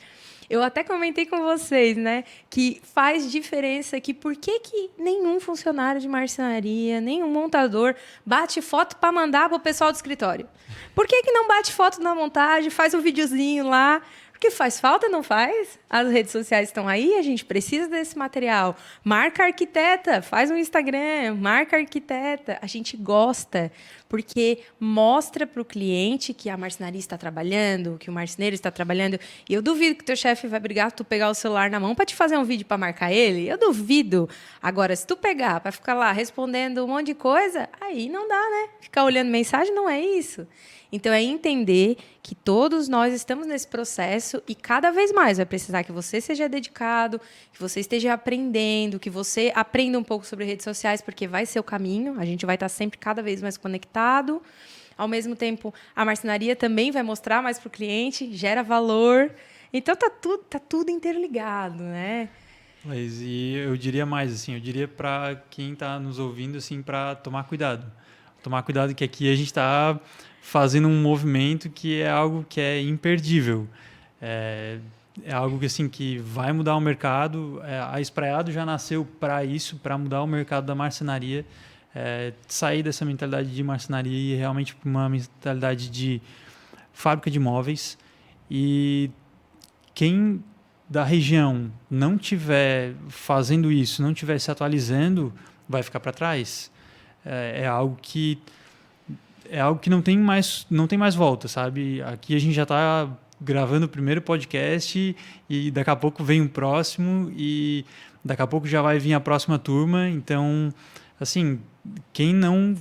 Eu até comentei com vocês, né, que faz diferença que por que nenhum funcionário de marcenaria, nenhum montador bate foto para mandar para o pessoal do escritório? Por que não bate foto na montagem, faz um videozinho lá? Porque faz falta, não faz? As redes sociais estão aí, a gente precisa desse material. Marca a arquiteta, faz um Instagram, marca a arquiteta. A gente gosta, porque mostra para o cliente que a marcenaria está trabalhando, que o marceneiro está trabalhando. E eu duvido que o teu chefe vai brigar se tu pegar o celular na mão para te fazer um vídeo para marcar ele. Eu duvido. Agora, se tu pegar para ficar lá respondendo um monte de coisa, aí não dá, né? Ficar olhando mensagem não é isso. Então, é entender que todos nós estamos nesse processo e cada vez mais vai precisar que você seja dedicado, que você esteja aprendendo, que você aprenda um pouco sobre redes sociais, porque vai ser o caminho, a gente vai estar sempre cada vez mais conectado. Ao mesmo tempo, a marcenaria também vai mostrar mais para o cliente, gera valor. Então, tá tudo interligado, né? Mas e eu diria mais, assim, eu diria para quem está nos ouvindo, assim, para tomar cuidado. Tomar cuidado que aqui a gente está fazendo um movimento que é algo que é imperdível. É algo que, assim, que vai mudar o mercado. A Espraiado já nasceu para isso, para mudar o mercado da marcenaria, sair dessa mentalidade de marcenaria e realmente para uma mentalidade de fábrica de móveis. E quem da região não tiver fazendo isso, não tiver se atualizando, vai ficar para trás. É algo que não tem mais volta, sabe? Aqui a gente já está gravando o primeiro podcast e daqui a pouco vem um próximo e daqui a pouco já vai vir a próxima turma. Então, assim, quem não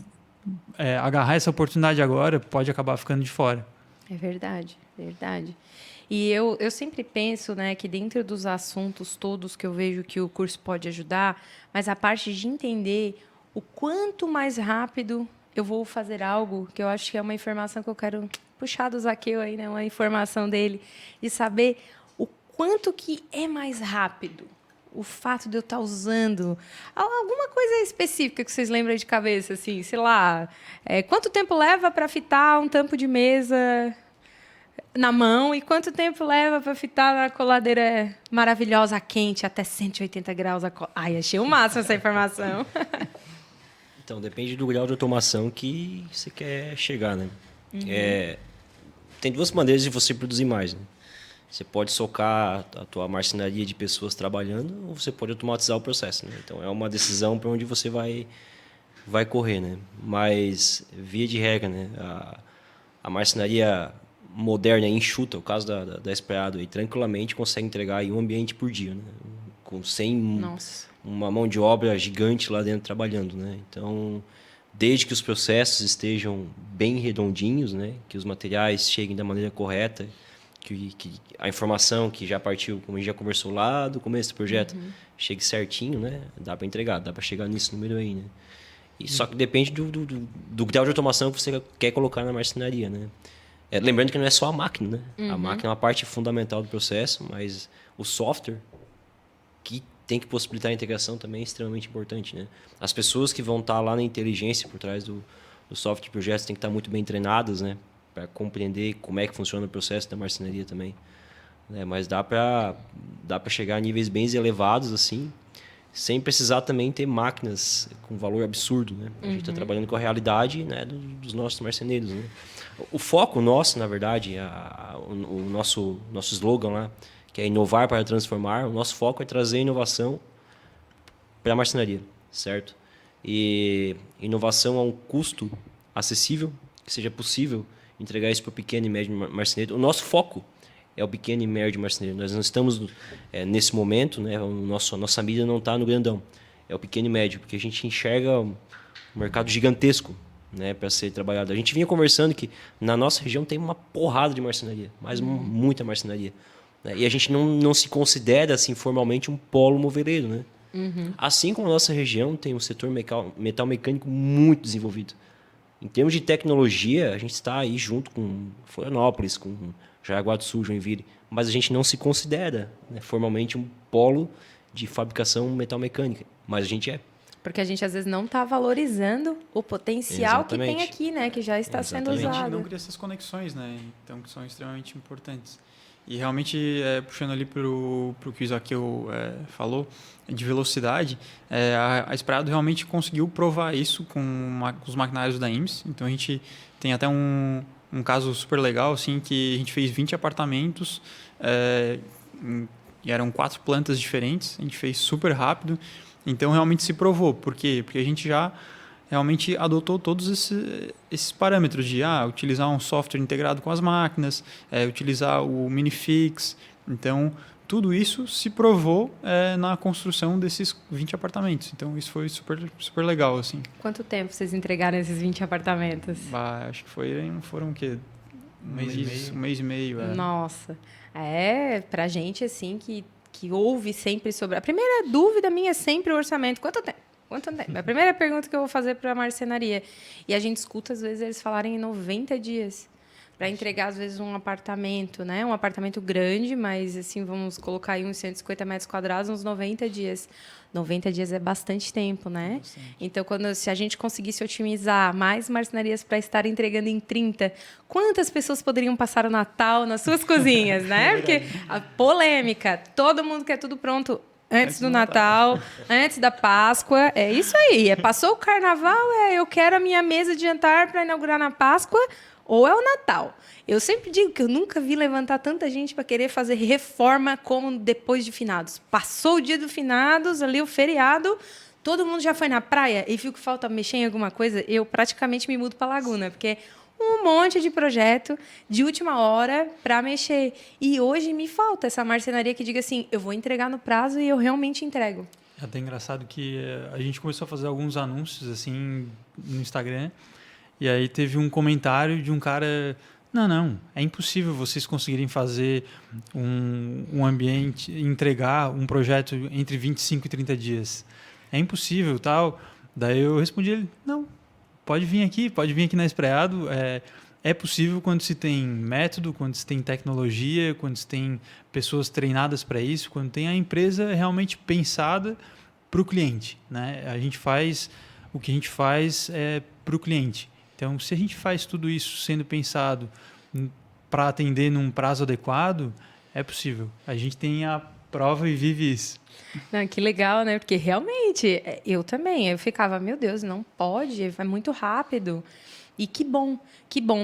agarrar essa oportunidade agora pode acabar ficando de fora. É verdade, verdade. E eu sempre penso, né, que dentro dos assuntos todos que eu vejo que o curso pode ajudar, mas a parte de entender o quanto mais rápido eu vou fazer algo, que eu acho que é uma informação que eu quero puxar do Zaqueu aí, né, uma informação dele, de saber o quanto que é mais rápido o fato de eu estar usando alguma coisa específica que vocês lembram de cabeça, assim, sei lá, quanto tempo leva para fitar um tampo de mesa na mão e quanto tempo leva para fitar na coladeira maravilhosa, quente, até 180 graus. Ai, achei o máximo essa informação. Então, depende do grau de automação que você quer chegar, né? Tem duas maneiras de você produzir mais, né? Você pode socar a tua marcenaria de pessoas trabalhando ou você pode automatizar o processo, né? Então, é uma decisão para onde você vai correr, né? Mas, via de regra, né? A marcenaria moderna e enxuta, o caso da Espraiado, aí, tranquilamente consegue entregar aí um ambiente por dia, né? Sem uma mão de obra gigante lá dentro trabalhando, né? Então, desde que os processos estejam bem redondinhos, né? Que os materiais cheguem da maneira correta, que a informação que já partiu, como a gente já conversou lá do começo do projeto, chegue certinho, né? Dá para entregar, dá para chegar nesse número aí, né? E só que depende do grau de automação que você quer colocar na marcenaria, né? Lembrando que não é só a máquina, né? A máquina é uma parte fundamental do processo, mas o software que tem que possibilitar a integração também é extremamente importante, né? As pessoas que vão estar lá na inteligência por trás do software de projetos têm que estar muito bem treinadas, né? Para compreender como é que funciona o processo da marcenaria também. Mas dá para chegar a níveis bem elevados, assim, sem precisar também ter máquinas com valor absurdo, né? A gente está trabalhando com a realidade, né, dos nossos marceneiros, né? O foco nosso, na verdade, o nosso slogan lá, que é inovar para transformar, o nosso foco é trazer inovação para a marcenaria, certo? e inovação a um custo acessível, que seja possível entregar isso para o pequeno e médio marceneiro. O nosso foco é o pequeno e médio marceneiro. Nós não estamos nesse momento, né? A nossa mídia não está no grandão, é o pequeno e médio, porque a gente enxerga um mercado gigantesco, né, para ser trabalhado. A gente vinha conversando que na nossa região tem uma porrada de marcenaria, mas muita marcenaria, né? E a gente não se considera assim formalmente um polo moveleiro, né? Assim como a nossa região tem um setor metal mecânico muito desenvolvido. Em termos de tecnologia, a gente está aí junto com Florianópolis, com Jaraguá do Sul, Joinville, mas a gente não se considera, né, formalmente um polo de fabricação metal mecânica, mas a gente é. Porque a gente, às vezes, não está valorizando o potencial que tem Exatamente. aqui, né? Que já está sendo A gente usado. não cria essas conexões, né? Então, que são extremamente importantes. E realmente, puxando ali para o que o Isaqueu falou, de velocidade, a Esperado realmente conseguiu provar isso com os maquinários da IMSS. Então, a gente tem até um caso super legal, assim, que a gente fez 20 apartamentos, e eram 4 plantas diferentes, a gente fez super rápido. Então, realmente se provou. Por quê? Porque a gente já realmente adotou todos esses parâmetros de utilizar um software integrado com as máquinas, utilizar o Minifix. Então, tudo isso se provou na construção desses 20 apartamentos. Então, isso foi super, super legal, assim. Quanto tempo vocês entregaram esses 20 apartamentos? Acho que foram o quê? Um mês e meio. Nossa. Pra gente, assim, que ouve sempre sobre... A primeira dúvida minha é sempre o orçamento. Quanto tempo? É a primeira pergunta que eu vou fazer para a marcenaria. E a gente escuta, às vezes, eles falarem em 90 dias para entregar, às vezes, um apartamento, né? Um apartamento grande, mas, assim, vamos colocar aí uns 150 metros quadrados, uns 90 dias. 90 dias é bastante tempo, né? Bastante. Então, se a gente conseguisse otimizar mais marcenarias para estar entregando em 30, quantas pessoas poderiam passar o Natal nas suas cozinhas, né? Porque a polêmica, todo mundo quer tudo pronto antes do Natal, antes da Páscoa. É isso aí. Passou o Carnaval, eu quero a minha mesa de jantar para inaugurar na Páscoa, ou é o Natal. Eu sempre digo que eu nunca vi levantar tanta gente para querer fazer reforma como depois de finados. Passou o dia do finados, ali o feriado, todo mundo já foi na praia e viu que falta mexer em alguma coisa, eu praticamente me mudo para a Laguna, porque um monte de projeto de última hora para mexer. E hoje me falta essa marcenaria que diga assim, eu vou entregar no prazo e eu realmente entrego. É até engraçado que a gente começou a fazer alguns anúncios assim no Instagram, e aí teve um comentário de um cara: não, é impossível vocês conseguirem fazer um ambiente, entregar um projeto entre 25 e 30 dias. É impossível, tal. Daí eu respondi ele: não, pode vir aqui na Espreado. É possível quando se tem método, quando se tem tecnologia, quando se tem pessoas treinadas para isso, quando tem a empresa realmente pensada para o cliente, né? O que a gente faz é para o cliente. Então, se a gente faz tudo isso sendo pensado para atender num prazo adequado, é possível. A gente tem a prova e vive isso. Não, que legal, né? Porque realmente, eu também, eu ficava, meu Deus, não pode, vai muito rápido. E que bom,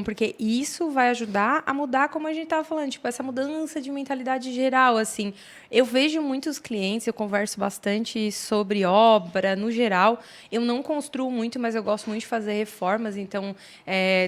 porque isso vai ajudar a mudar, como a gente estava falando, tipo, essa mudança de mentalidade geral, assim. Eu vejo muitos clientes, eu converso bastante sobre obra, no geral. Eu não construo muito, mas eu gosto muito de fazer reformas, então,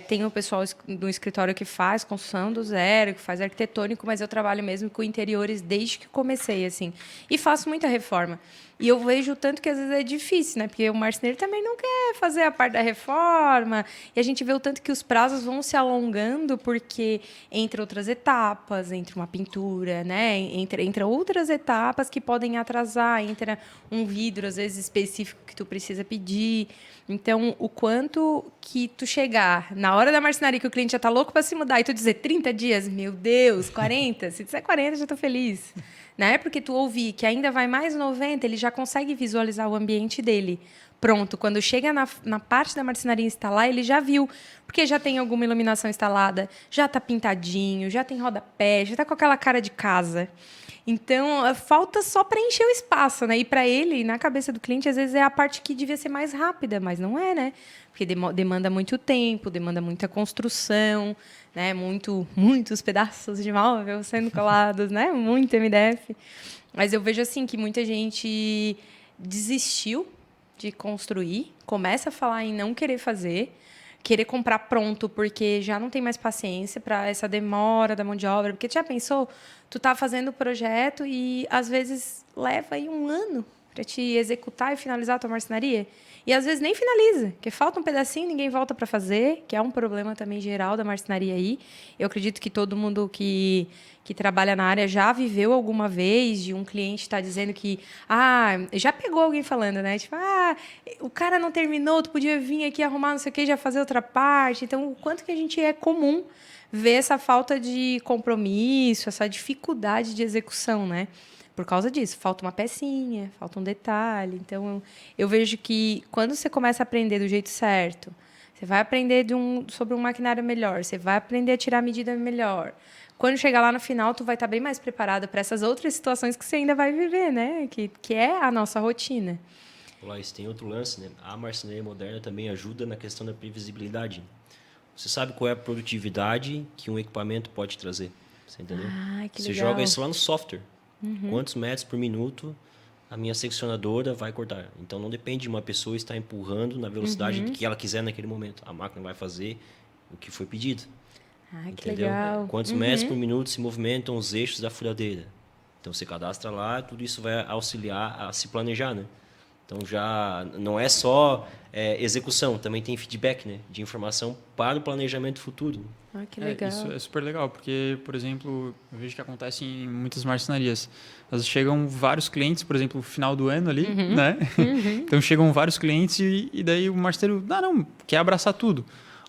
tem o pessoal do escritório que faz construção do zero, que faz arquitetônico, mas eu trabalho mesmo com interiores desde que comecei, assim. E faço muita reforma. E eu vejo o tanto que às vezes é difícil, né? Porque o marceneiro também não quer fazer a parte da reforma. E a gente vê o tanto que os prazos vão se alongando, porque entre outras etapas, entre uma pintura, né? Entre outras etapas que podem atrasar, entra um vidro, às vezes, específico que tu precisa pedir. Então, o quanto que tu chegar na hora da marcenaria que o cliente já está louco para se mudar e tu dizer 30 dias, meu Deus, 40? Se disser 40, já estou feliz. Né? Porque tu ouvir que ainda vai mais 90, ele já consegue visualizar o ambiente dele. Pronto, quando chega na parte da marcenaria instalar, ele já viu, porque já tem alguma iluminação instalada, já está pintadinho, já tem rodapé, já está com aquela cara de casa. Então, falta só preencher o espaço, né? E para ele, na cabeça do cliente, às vezes é a parte que devia ser mais rápida, mas não é, né? Porque demanda muito tempo, demanda muita construção, né? Muitos pedaços de móvel sendo colados, né? Muito MDF. Mas eu vejo assim que muita gente desistiu, de construir, começa a falar em não querer fazer, querer comprar pronto porque já não tem mais paciência para essa demora da mão de obra. Porque tu já pensou, tu tá fazendo o projeto e às vezes leva aí 1 ano para te executar e finalizar a tua marcenaria. E às vezes nem finaliza, porque falta um pedacinho, ninguém volta para fazer, que é um problema também geral da marcenaria aí. Eu acredito que todo mundo que trabalha na área já viveu alguma vez de um cliente estar dizendo que já pegou alguém falando, né? Tipo, o cara não terminou, tu podia vir aqui arrumar não sei o que, já fazer outra parte. Então, o quanto que a gente é comum ver essa falta de compromisso, essa dificuldade de execução, né? Por causa disso, falta uma pecinha, falta um detalhe. Então, eu vejo que quando você começa a aprender do jeito certo, você vai aprender sobre um maquinário melhor, você vai aprender a tirar a medida melhor. Quando chegar lá no final, tu vai estar bem mais preparado para essas outras situações que você ainda vai viver, né? Que é a nossa rotina. Olá, isso tem outro lance, né? A marcenaria moderna também ajuda na questão da previsibilidade. Você sabe qual é a produtividade que um equipamento pode trazer. Você entendeu? Que você legal. joga isso lá no software. Quantos metros por minuto a minha seccionadora vai cortar. Então, não depende de uma pessoa estar empurrando na velocidade que ela quiser naquele momento. A máquina vai fazer o que foi pedido. Que Entendeu? legal. Quantos metros por minuto se movimentam os eixos da furadeira. Então, você cadastra lá, tudo isso vai auxiliar a se planejar, né? Então, já não é só execução, também tem feedback, né? De informação para o planejamento futuro. Que legal. Isso é super legal, porque, por exemplo, eu vejo que acontece em muitas marcenarias. Às vezes chegam vários clientes, por exemplo, no final do ano ali, né? Então, chegam vários clientes e daí o marceneiro, não, quer abraçar tudo.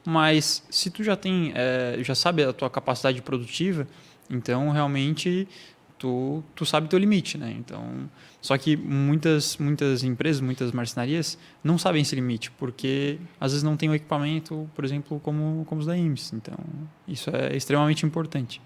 Mas se tu já sabe a tua capacidade produtiva, então, realmente, tu sabe teu limite, né? Então, só que muitas empresas, muitas marcenarias não sabem esse limite, porque às vezes não tem o equipamento, por exemplo, como os da IMES. Então, isso é extremamente importante.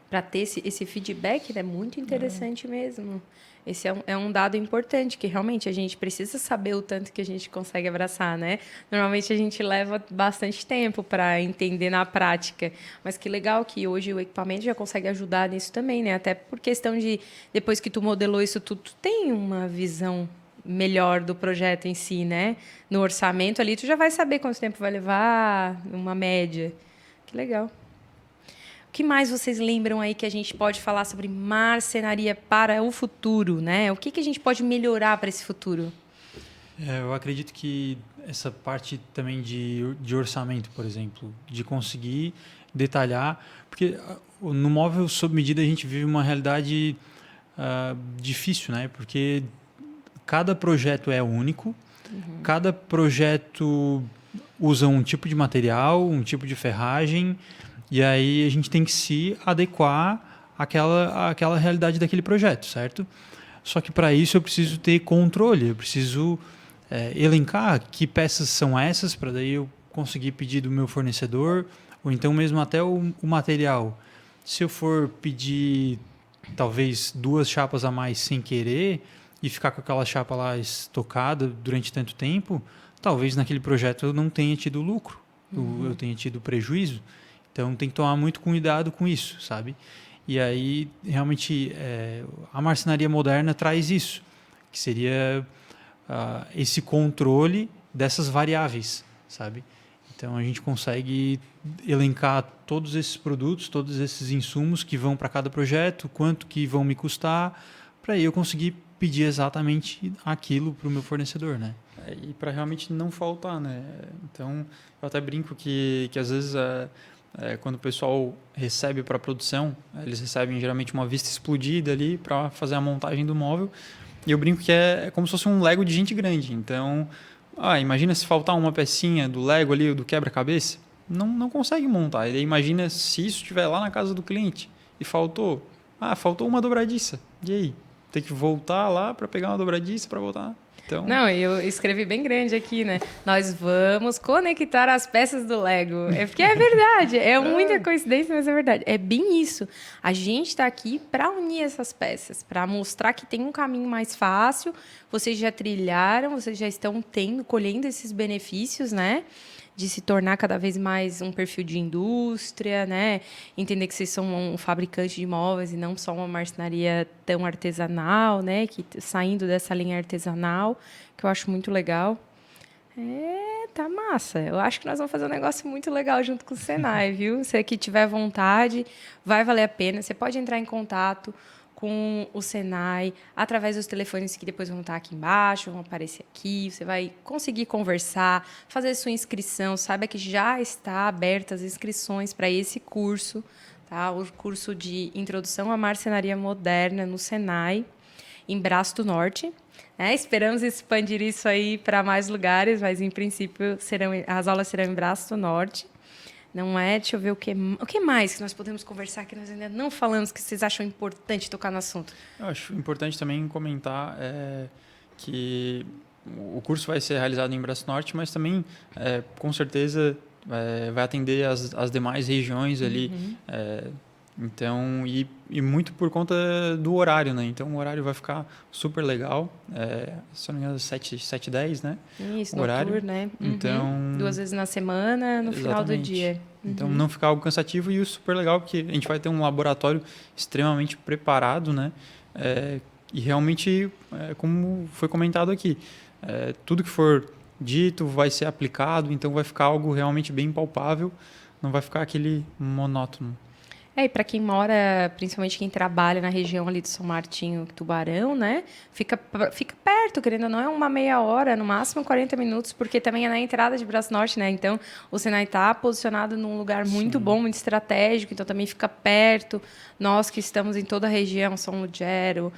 Para ter esse feedback é muito interessante mesmo. Esse é um dado importante, que realmente a gente precisa saber o tanto que a gente consegue abraçar, né? Normalmente a gente leva bastante tempo para entender na prática. Mas que legal que hoje o equipamento já consegue ajudar nisso também, né? Até por questão de, depois que tu modelou isso tudo, tu tem uma visão melhor do projeto em si, né? No orçamento ali, tu já vai saber quanto tempo vai levar, uma média. Que legal. O que mais vocês lembram aí que a gente pode falar sobre marcenaria para o futuro, né? O que a gente pode melhorar para esse futuro? Eu acredito que essa parte também de orçamento, por exemplo, de conseguir detalhar, porque no móvel sob medida a gente vive uma realidade difícil, né? Porque cada projeto é único, cada projeto usa um tipo de material, um tipo de ferragem. E aí a gente tem que se adequar àquela realidade daquele projeto, certo? Só que para isso eu preciso ter controle, eu preciso elencar que peças são essas, para daí eu conseguir pedir do meu fornecedor, ou então mesmo até o material. Se eu for pedir talvez 2 chapas a mais sem querer e ficar com aquela chapa lá estocada durante tanto tempo, talvez naquele projeto eu não tenha tido lucro, eu tenha tido prejuízo. Então, tem que tomar muito cuidado com isso, sabe? E aí, realmente, a marcenaria moderna traz isso, que seria esse controle dessas variáveis, sabe? Então, a gente consegue elencar todos esses produtos, todos esses insumos que vão para cada projeto, quanto que vão me custar, para eu conseguir pedir exatamente aquilo para o meu fornecedor, né? E para realmente não faltar, né? Então, eu até brinco que às vezes... quando o pessoal recebe para a produção, eles recebem geralmente uma vista explodida ali para fazer a montagem do móvel. E eu brinco que é como se fosse um Lego de gente grande. Então, imagina se faltar uma pecinha do Lego ali, do quebra-cabeça, não consegue montar. E aí imagina se isso estiver lá na casa do cliente e faltou uma dobradiça. E aí? Tem que voltar lá para pegar uma dobradiça para voltar. Então... Não, eu escrevi bem grande aqui, né? Nós vamos conectar as peças do Lego. É porque é verdade, é muita coincidência, mas é verdade. É bem isso. A gente está aqui para unir essas peças, para mostrar que tem um caminho mais fácil. Vocês já trilharam, vocês já estão colhendo esses benefícios, né? de se tornar cada vez mais um perfil de indústria, né? Entender que vocês são um fabricante de móveis e não só uma marcenaria tão artesanal, né? Que saindo dessa linha artesanal, que eu acho muito legal. Tá massa. Eu acho que nós vamos fazer um negócio muito legal junto com o Senai, viu? Se aqui tiver vontade, vai valer a pena. Você pode entrar em contato com o Senai através dos telefones que depois vão estar aqui embaixo, vão aparecer aqui. Você vai conseguir conversar, fazer sua inscrição. Saiba que já está aberta as inscrições para esse curso, tá? O curso de Introdução à Marcenaria Moderna no Senai, em Braço do Norte. Esperamos expandir isso aí para mais lugares, mas, em princípio, as aulas serão em Braço do Norte. Não é? Deixa eu ver o que mais que nós podemos conversar que nós ainda não falamos, que vocês acham importante tocar no assunto. Eu acho importante também comentar que o curso vai ser realizado em Braço Norte, mas também, com certeza, vai atender as demais regiões ali. Então, e muito por conta do horário, né? Então, o horário vai ficar super legal. Se eu não me engano, 7h10, né? Isso, o horário, noturno, né? Então, 2 vezes na semana, no final do dia. Então, não ficar algo cansativo e o super legal, porque a gente vai ter um laboratório extremamente preparado, né? E realmente, como foi comentado aqui, tudo que for dito vai ser aplicado, então vai ficar algo realmente bem palpável, não vai ficar aquele monótono. E para quem mora, principalmente quem trabalha na região ali de São Martinho, Tubarão, né? Fica perto, querendo ou não, é uma meia hora, no máximo 40 minutos, porque também é na entrada de Braço Norte, né? Então, o Senai está posicionado num lugar muito bom, muito estratégico, então também fica perto. Nós que estamos em toda a região, São Lugero,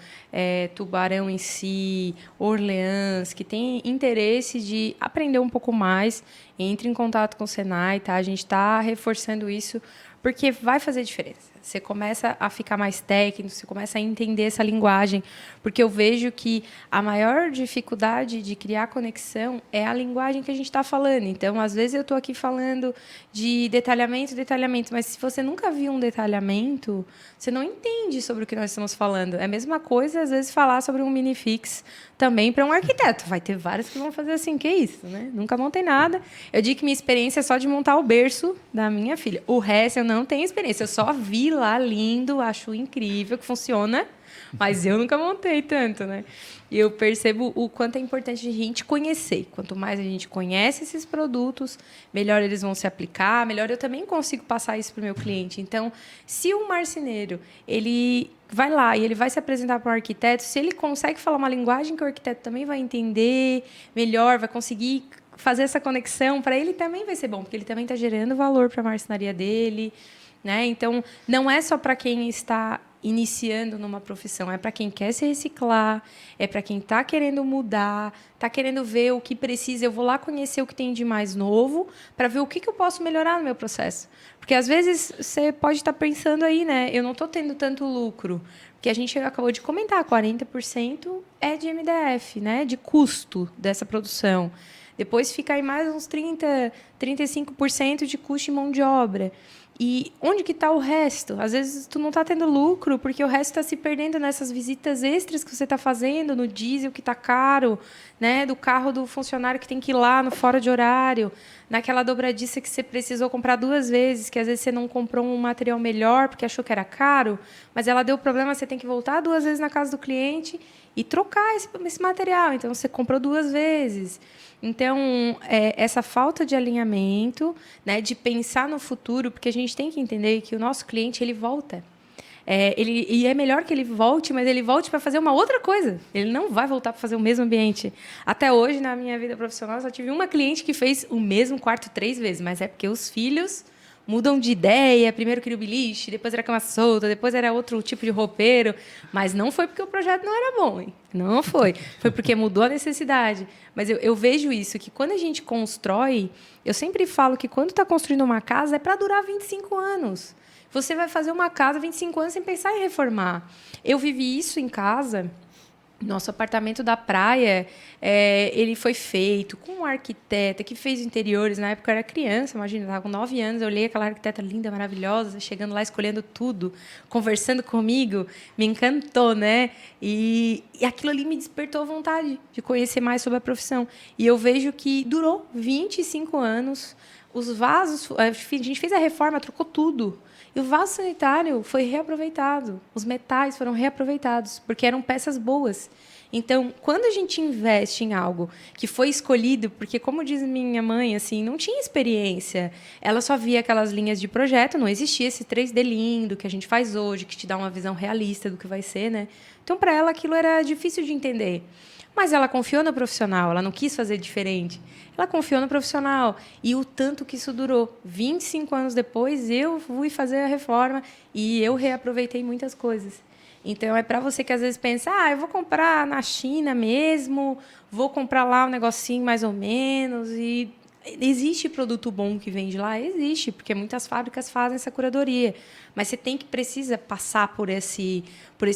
Tubarão em si, Orleans, que tem interesse de aprender um pouco mais, entre em contato com o Senai, tá? A gente está reforçando isso, porque vai fazer diferença. Você começa a ficar mais técnico, você começa a entender essa linguagem, porque eu vejo que a maior dificuldade de criar conexão é a linguagem que a gente está falando. Então, às vezes, eu estou aqui falando de detalhamento, mas se você nunca viu um detalhamento, você não entende sobre o que nós estamos falando. É a mesma coisa, às vezes, falar sobre um minifix também para um arquiteto. Vai ter vários que vão fazer assim, que isso, né? Nunca montei nada. Eu digo que minha experiência é só de montar o berço da minha filha. O resto eu não tenho experiência. Eu só vi lá, lindo, acho incrível que funciona, mas eu nunca montei tanto, né? E eu percebo o quanto é importante a gente conhecer. Quanto mais a gente conhece esses produtos, melhor eles vão se aplicar, melhor eu também consigo passar isso para o meu cliente. Então, se o marceneiro, ele vai lá e ele vai se apresentar para o arquiteto, se ele consegue falar uma linguagem que o arquiteto também vai entender melhor, vai conseguir fazer essa conexão, para ele também vai ser bom, porque ele também está gerando valor para a marcenaria dele, né? Então, não é só para quem está iniciando numa profissão, é para quem quer se reciclar, é para quem está querendo mudar, está querendo ver o que precisa. Eu vou lá conhecer o que tem de mais novo para ver o que eu posso melhorar no meu processo. Porque, às vezes, você pode estar pensando aí, né? Eu não estou tendo tanto lucro, porque a gente acabou de comentar, 40% é de MDF, né? De custo dessa produção. Depois fica aí mais uns 35% de custo de mão de obra. E onde que está o resto? Às vezes, tu não está tendo lucro, porque o resto está se perdendo nessas visitas extras que você está fazendo, no diesel que está caro, né? Do carro do funcionário que tem que ir lá no fora de horário, naquela dobradiça que você precisou comprar 2 vezes, que às vezes você não comprou um material melhor porque achou que era caro, mas ela deu problema, você tem que voltar 2 vezes na casa do cliente e trocar esse material. Então, você comprou 2 vezes. Então, essa falta de alinhamento, né, de pensar no futuro, porque a gente tem que entender que o nosso cliente ele volta. E é melhor que ele volte, mas ele volte para fazer uma outra coisa. Ele não vai voltar para fazer o mesmo ambiente. Até hoje, na minha vida profissional, eu só tive uma cliente que fez o mesmo quarto 3 vezes, mas é porque os filhos mudam de ideia. Primeiro queria o beliche, depois era cama solta, depois era outro tipo de roupeiro. Mas não foi porque o projeto não era bom, hein? Não foi. Foi porque mudou a necessidade. Mas eu vejo isso, que quando a gente constrói, eu sempre falo que quando está construindo uma casa é para durar 25 anos. Você vai fazer uma casa 25 anos sem pensar em reformar. Eu vivi isso em casa Nosso apartamento da praia, ele foi feito com uma arquiteta que fez interiores. Na época eu era criança, imagina, eu estava com 9 anos, eu olhei aquela arquiteta linda, maravilhosa, chegando lá, escolhendo tudo, conversando comigo, me encantou, né? E aquilo ali me despertou vontade de conhecer mais sobre a profissão. E eu vejo que durou 25 anos. Os vasos, a gente fez a reforma, trocou tudo. E o vaso sanitário foi reaproveitado. Os metais foram reaproveitados, porque eram peças boas. Então, quando a gente investe em algo que foi escolhido, porque, como diz minha mãe, assim, não tinha experiência, ela só via aquelas linhas de projeto, não existia esse 3D lindo que a gente faz hoje, que te dá uma visão realista do que vai ser, né? Então, para ela, aquilo era difícil de entender. Mas ela confiou no profissional, ela não quis fazer diferente. Ela confiou no profissional. E o tanto que isso durou. 25 anos depois, eu fui fazer a reforma e eu reaproveitei muitas coisas. Então, é para você que às vezes pensa, eu vou comprar na China mesmo, vou comprar lá um negocinho mais ou menos. E existe produto bom que vem de lá? Existe, porque muitas fábricas fazem essa curadoria. Mas você precisa passar por esse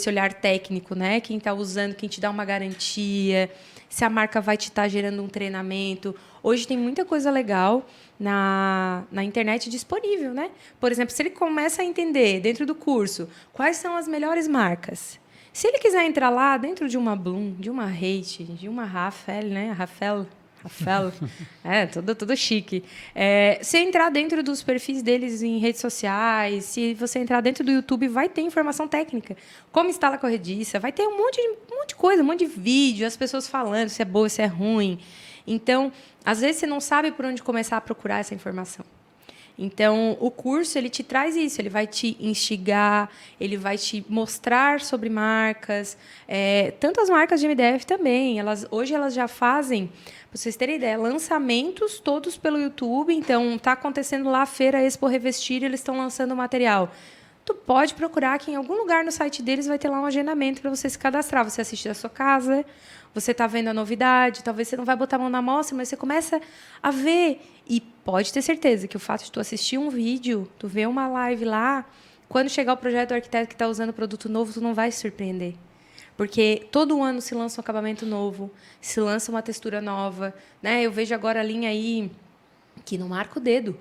olhar técnico, né? Quem está usando, quem te dá uma garantia, se a marca vai te estar gerando um treinamento. Hoje tem muita coisa legal na internet disponível, né? Por exemplo, se ele começa a entender dentro do curso quais são as melhores marcas, se ele quiser entrar lá dentro de uma Bloom, de uma Haight, de uma Rafael, né? Rafael, tudo chique. Se entrar dentro dos perfis deles em redes sociais, se você entrar dentro do YouTube, vai ter informação técnica. Como instala a corrediça, vai ter um monte de coisa, um monte de vídeo, as pessoas falando se é boa, se é ruim. Então, às vezes, você não sabe por onde começar a procurar essa informação. Então, o curso ele te traz isso, ele vai te instigar, ele vai te mostrar sobre marcas, tanto as marcas de MDF também. Hoje elas já fazem, para vocês terem ideia, lançamentos todos pelo YouTube. Então, está acontecendo lá a Feira Expo Revestir, eles estão lançando material. Tu pode procurar que em algum lugar no site deles vai ter lá um agendamento para você se cadastrar. Você assiste da sua casa, você está vendo a novidade, talvez você não vai botar a mão na amostra, mas você começa a ver. E pode ter certeza que o fato de tu assistir um vídeo, tu ver uma live lá, quando chegar o projeto do arquiteto que está usando produto novo, tu não vai se surpreender. Porque todo ano se lança um acabamento novo, se lança uma textura nova, né? Eu vejo agora a linha aí que não marca o dedo.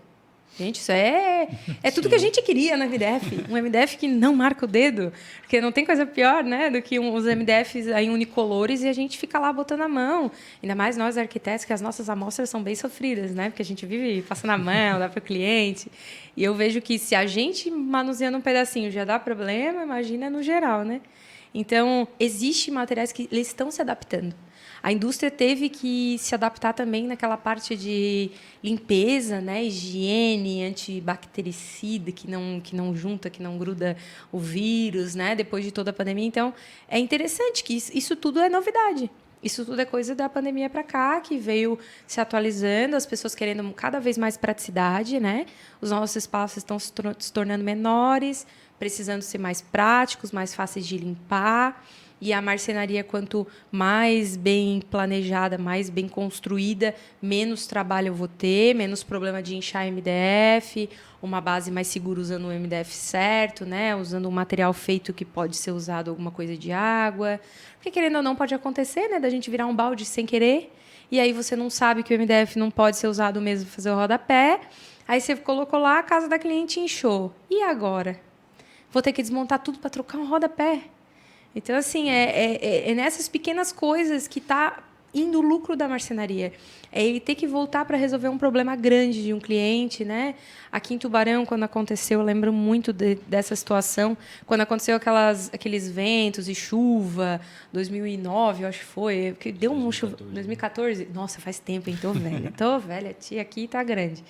Gente, isso é tudo que a gente queria no MDF. Um MDF que não marca o dedo. Porque não tem coisa pior, né, do que os MDFs aí unicolores e a gente fica lá botando a mão. Ainda mais nós, arquitetos, que as nossas amostras são bem sofridas, né? Porque a gente vive passando a mão, dá para o cliente. E eu vejo que se a gente manuseando um pedacinho já dá problema, imagina no geral, né? Então, existem materiais que eles estão se adaptando. A indústria teve que se adaptar também naquela parte de limpeza, né, higiene, antibactericida, que não junta, que não gruda o vírus, né, depois de toda a pandemia. Então, é interessante que isso tudo é novidade. Isso tudo é coisa da pandemia para cá, que veio se atualizando, as pessoas querendo cada vez mais praticidade, né? Os nossos espaços estão se tornando menores, precisando ser mais práticos, mais fáceis de limpar. E a marcenaria, quanto mais bem planejada, mais bem construída, menos trabalho eu vou ter, menos problema de inchar MDF, uma base mais segura usando o MDF certo, né? Usando um material feito que pode ser usado alguma coisa de água. Porque, querendo ou não, pode acontecer, né? Da gente virar um balde sem querer, e aí você não sabe que o MDF não pode ser usado mesmo para fazer o rodapé. Aí você colocou lá, a casa da cliente inchou. E agora? Vou ter que desmontar tudo para trocar um rodapé. Então, assim, é nessas pequenas coisas que está indo o lucro da marcenaria. É ele ter que voltar para resolver um problema grande de um cliente, né? Aqui em Tubarão, quando aconteceu, eu lembro muito dessa situação, quando aconteceu aqueles ventos e chuva, 2009, eu acho que foi, que deu um chuva, 2014. Nossa, faz tempo, hein? Tô velha, a tia aqui tá grande.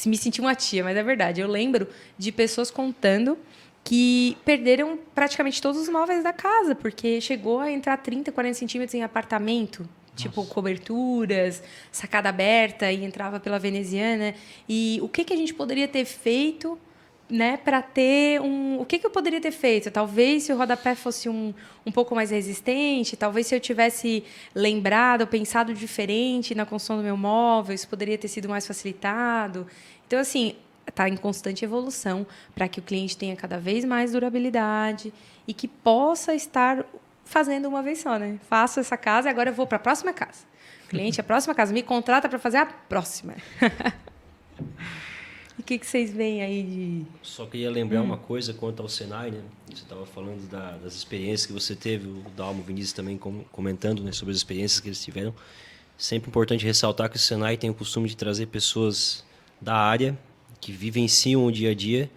Me senti uma tia, mas é verdade. Eu lembro de pessoas contando que perderam praticamente todos os móveis da casa, porque chegou a entrar 30, 40 centímetros em apartamento, tipo coberturas, sacada aberta, e entrava pela veneziana. E o que a gente poderia ter feito, né, para ter o que eu poderia ter feito? Talvez se o rodapé fosse um pouco mais resistente, talvez se eu tivesse lembrado, pensado diferente na construção do meu móvel, isso poderia ter sido mais facilitado. Então, assim, está em constante evolução para que o cliente tenha cada vez mais durabilidade e que possa estar fazendo uma vez só, né? Faço essa casa e agora eu vou para a próxima casa. Cliente, a próxima casa. Me contrata para fazer a próxima. E o que vocês veem aí de... Só queria lembrar uma coisa quanto ao Senai, né? Você estava falando das experiências que você teve, o Dalmo, o Vinícius também comentando, né, sobre as experiências que eles tiveram. Sempre importante ressaltar que o Senai tem o costume de trazer pessoas da área que vivenciam o dia a dia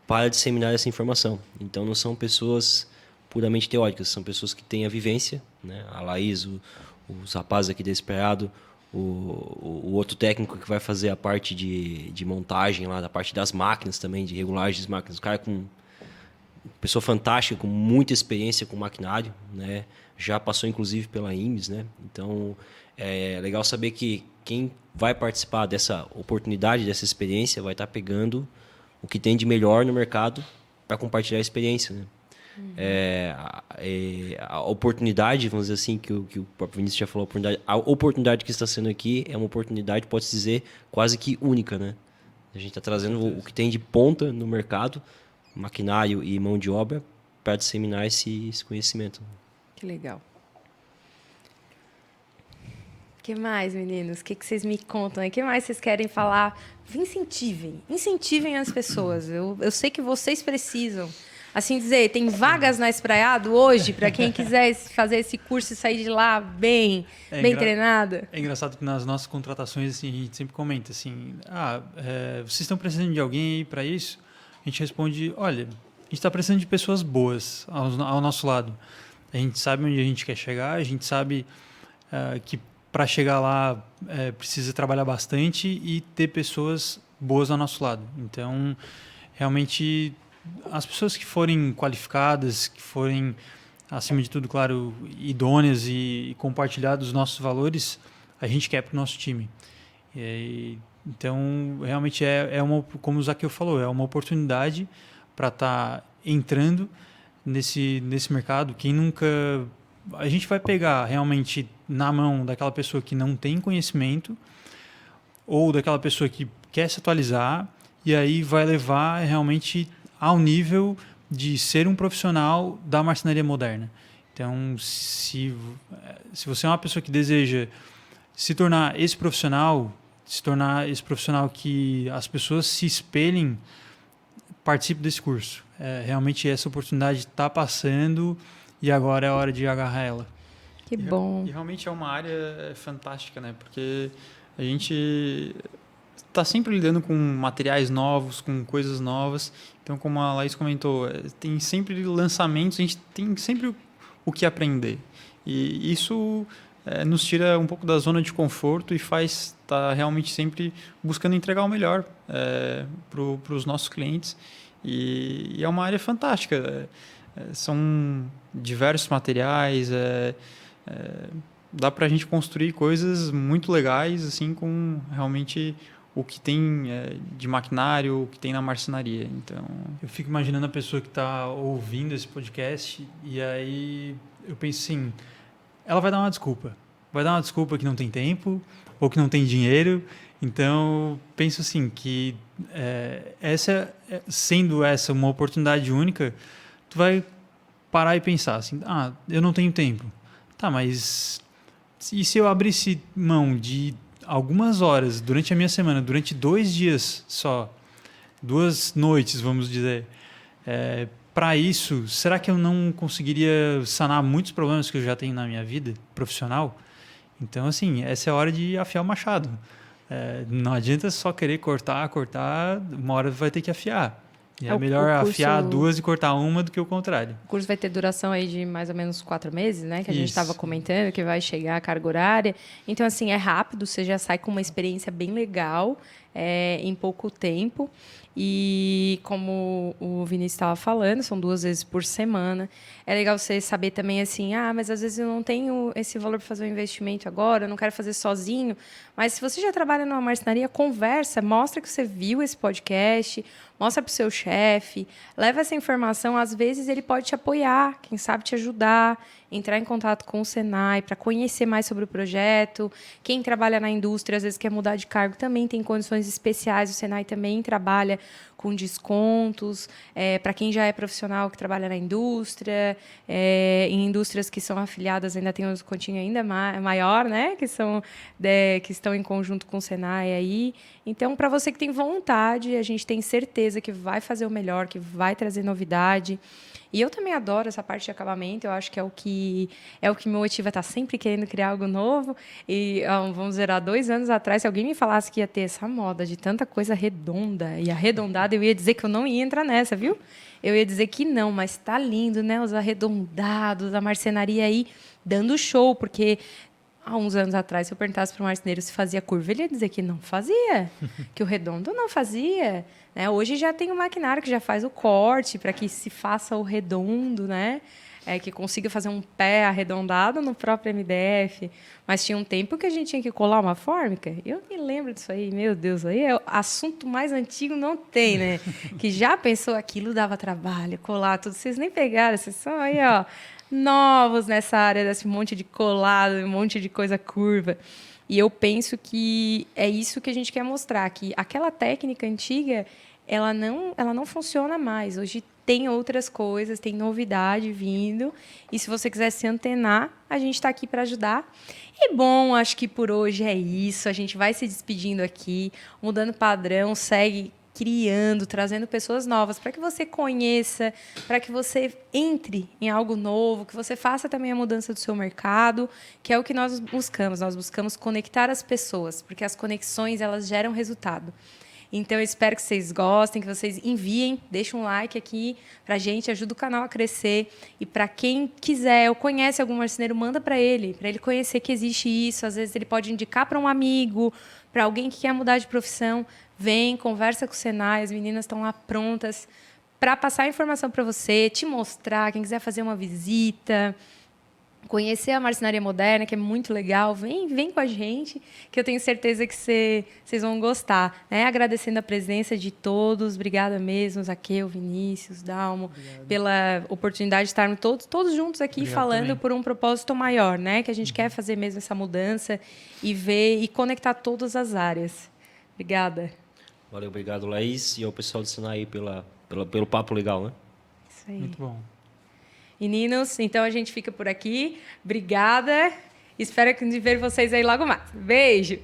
para disseminar essa informação. Então, não são pessoas puramente teóricas, são pessoas que têm a vivência, né? A Laís, os rapazes aqui da Esperado, o outro técnico que vai fazer a parte de montagem lá, da parte das máquinas também, de regulagem das máquinas. O cara pessoa fantástica, com muita experiência com maquinário, né? Já passou inclusive pela IMES, né? Então é legal saber que quem vai participar dessa oportunidade, dessa experiência, vai estar pegando o que tem de melhor no mercado para compartilhar a experiência, né? A oportunidade, vamos dizer assim, que o próprio Vinícius já falou, a oportunidade que está sendo aqui é uma oportunidade, pode-se dizer, quase que única, né? A gente está trazendo o que tem de ponta no mercado, maquinário e mão de obra, para disseminar esse conhecimento. Que legal. O que mais, meninos? O que vocês me contam? O que mais vocês querem falar? Incentivem as pessoas. Eu sei que vocês precisam. Assim dizer, tem vagas na Espraiado hoje para quem quiser fazer esse curso e sair de lá bem treinada? É engraçado que nas nossas contratações assim, a gente sempre comenta assim, vocês estão precisando de alguém aí para isso? A gente responde, olha, a gente está precisando de pessoas boas ao nosso lado. A gente sabe onde a gente quer chegar, a gente sabe que para chegar lá precisa trabalhar bastante e ter pessoas boas ao nosso lado. Então, realmente, as pessoas que forem qualificadas, que forem, acima de tudo, claro, idôneas e compartilhar dos nossos valores, a gente quer para o nosso time. Então, realmente como o Zaqueu falou, é uma oportunidade para estar entrando nesse mercado. Quem nunca... A gente vai pegar realmente na mão daquela pessoa que não tem conhecimento ou daquela pessoa que quer se atualizar e aí vai levar realmente ao nível de ser um profissional da marcenaria moderna. Então, se você é uma pessoa que deseja se tornar esse profissional que as pessoas se espelhem, participe desse curso. Realmente essa oportunidade está passando e agora é a hora de agarrar ela. Que bom. E realmente é uma área fantástica, né? Porque a gente está sempre lidando com materiais novos, com coisas novas. Então, como a Laís comentou, tem sempre lançamentos, a gente tem sempre o que aprender. E isso nos tira um pouco da zona de conforto e faz estar realmente sempre buscando entregar o melhor para os nossos clientes. E é uma área fantástica. São diversos materiais, dá para a gente construir coisas muito legais, assim, com realmente o que tem de maquinário, o que tem na marcenaria. Então, eu fico imaginando a pessoa que está ouvindo esse podcast e aí eu penso assim, ela vai dar uma desculpa. Vai dar uma desculpa que não tem tempo ou que não tem dinheiro. Então, penso assim, que sendo essa uma oportunidade única, tu vai parar e pensar assim, eu não tenho tempo. Tá, mas e se eu abrisse mão de algumas horas durante a minha semana, durante 2 dias só, 2 noites, vamos dizer, para isso, será que eu não conseguiria sanar muitos problemas que eu já tenho na minha vida profissional? Então, assim, essa é a hora de afiar o machado. Não adianta só querer cortar, uma hora vai ter que afiar. E é melhor afiar 2 e cortar uma do que o contrário. O curso vai ter duração aí de mais ou menos 4 meses, né? Que a gente estava comentando, que vai chegar a carga horária. Então, assim, é rápido, você já sai com uma experiência bem legal em pouco tempo. E como o Vinícius estava falando, são 2 vezes por semana. É legal você saber também assim, mas às vezes eu não tenho esse valor para fazer um investimento agora, eu não quero fazer sozinho. Mas se você já trabalha numa marcenaria, conversa, mostra que você viu esse podcast, mostra para o seu chefe, leva essa informação, às vezes ele pode te apoiar, quem sabe te ajudar, entrar em contato com o Senai para conhecer mais sobre o projeto. Quem trabalha na indústria, às vezes quer mudar de cargo, também tem condições especiais, o Senai também trabalha com descontos, para quem já é profissional que trabalha na indústria, em indústrias que são afiliadas ainda tem um descontinho ainda maior, né? Que estão em conjunto com o Senai aí. Então, para você que tem vontade, a gente tem certeza que vai fazer o melhor, que vai trazer novidade. E eu também adoro essa parte de acabamento, eu acho que é o que me motiva a estar sempre querendo criar algo novo. E vamos dizer, há 2 anos atrás, se alguém me falasse que ia ter essa moda de tanta coisa redonda e arredondada, eu ia dizer que eu não ia entrar nessa, viu? Eu ia dizer que não, mas está lindo, né? Os arredondados, a marcenaria aí dando show, porque há uns anos atrás, se eu perguntasse para o marceneiro se fazia curva, ele ia dizer que não fazia, que o redondo não fazia. Né? Hoje já tem um maquinário que já faz o corte para que se faça o redondo, né? Que consiga fazer um pé arredondado no próprio MDF. Mas tinha um tempo que a gente tinha que colar uma fórmica. Eu me lembro disso aí. Meu Deus, aí é o assunto mais antigo, não tem, né? Que já pensou aquilo, dava trabalho, colar tudo. Vocês nem pegaram, vocês são aí, ó, novos nessa área desse monte de colado, um monte de coisa curva. E eu penso que é isso que a gente quer mostrar, que aquela técnica antiga, ela não funciona mais. Hoje tem outras coisas, tem novidade vindo. E se você quiser se antenar, a gente está aqui para ajudar. E, bom, acho que por hoje é isso. A gente vai se despedindo aqui, mudando padrão, segue criando, trazendo pessoas novas para que você conheça, para que você entre em algo novo, que você faça também a mudança do seu mercado, que é o que nós buscamos. Nós buscamos conectar as pessoas, porque as conexões elas geram resultado. Então, eu espero que vocês gostem, que vocês enviem, deixem um like aqui para a gente, ajuda o canal a crescer. E para quem quiser ou conhece algum marceneiro, manda para ele conhecer que existe isso. Às vezes, ele pode indicar para um amigo, para alguém que quer mudar de profissão. Vem, conversa com o Senai, as meninas estão lá prontas para passar a informação para você, te mostrar, quem quiser fazer uma visita, conhecer a marcenaria moderna, que é muito legal. Vem com a gente, que eu tenho certeza que vocês vão gostar. Né? Agradecendo a presença de todos. Obrigada mesmo, Zaqueu, Vinícius, Dalmo, obrigado pela oportunidade de estarmos todos juntos aqui obrigado falando também por um propósito maior, né? Que a gente quer fazer mesmo essa mudança e ver e conectar todas as áreas. Obrigada. Valeu, obrigado, Laís, e ao pessoal do Senai pelo papo legal, né? Isso aí. Muito bom. Meninos, então a gente fica por aqui. Obrigada. Espero ver vocês aí logo mais. Beijo!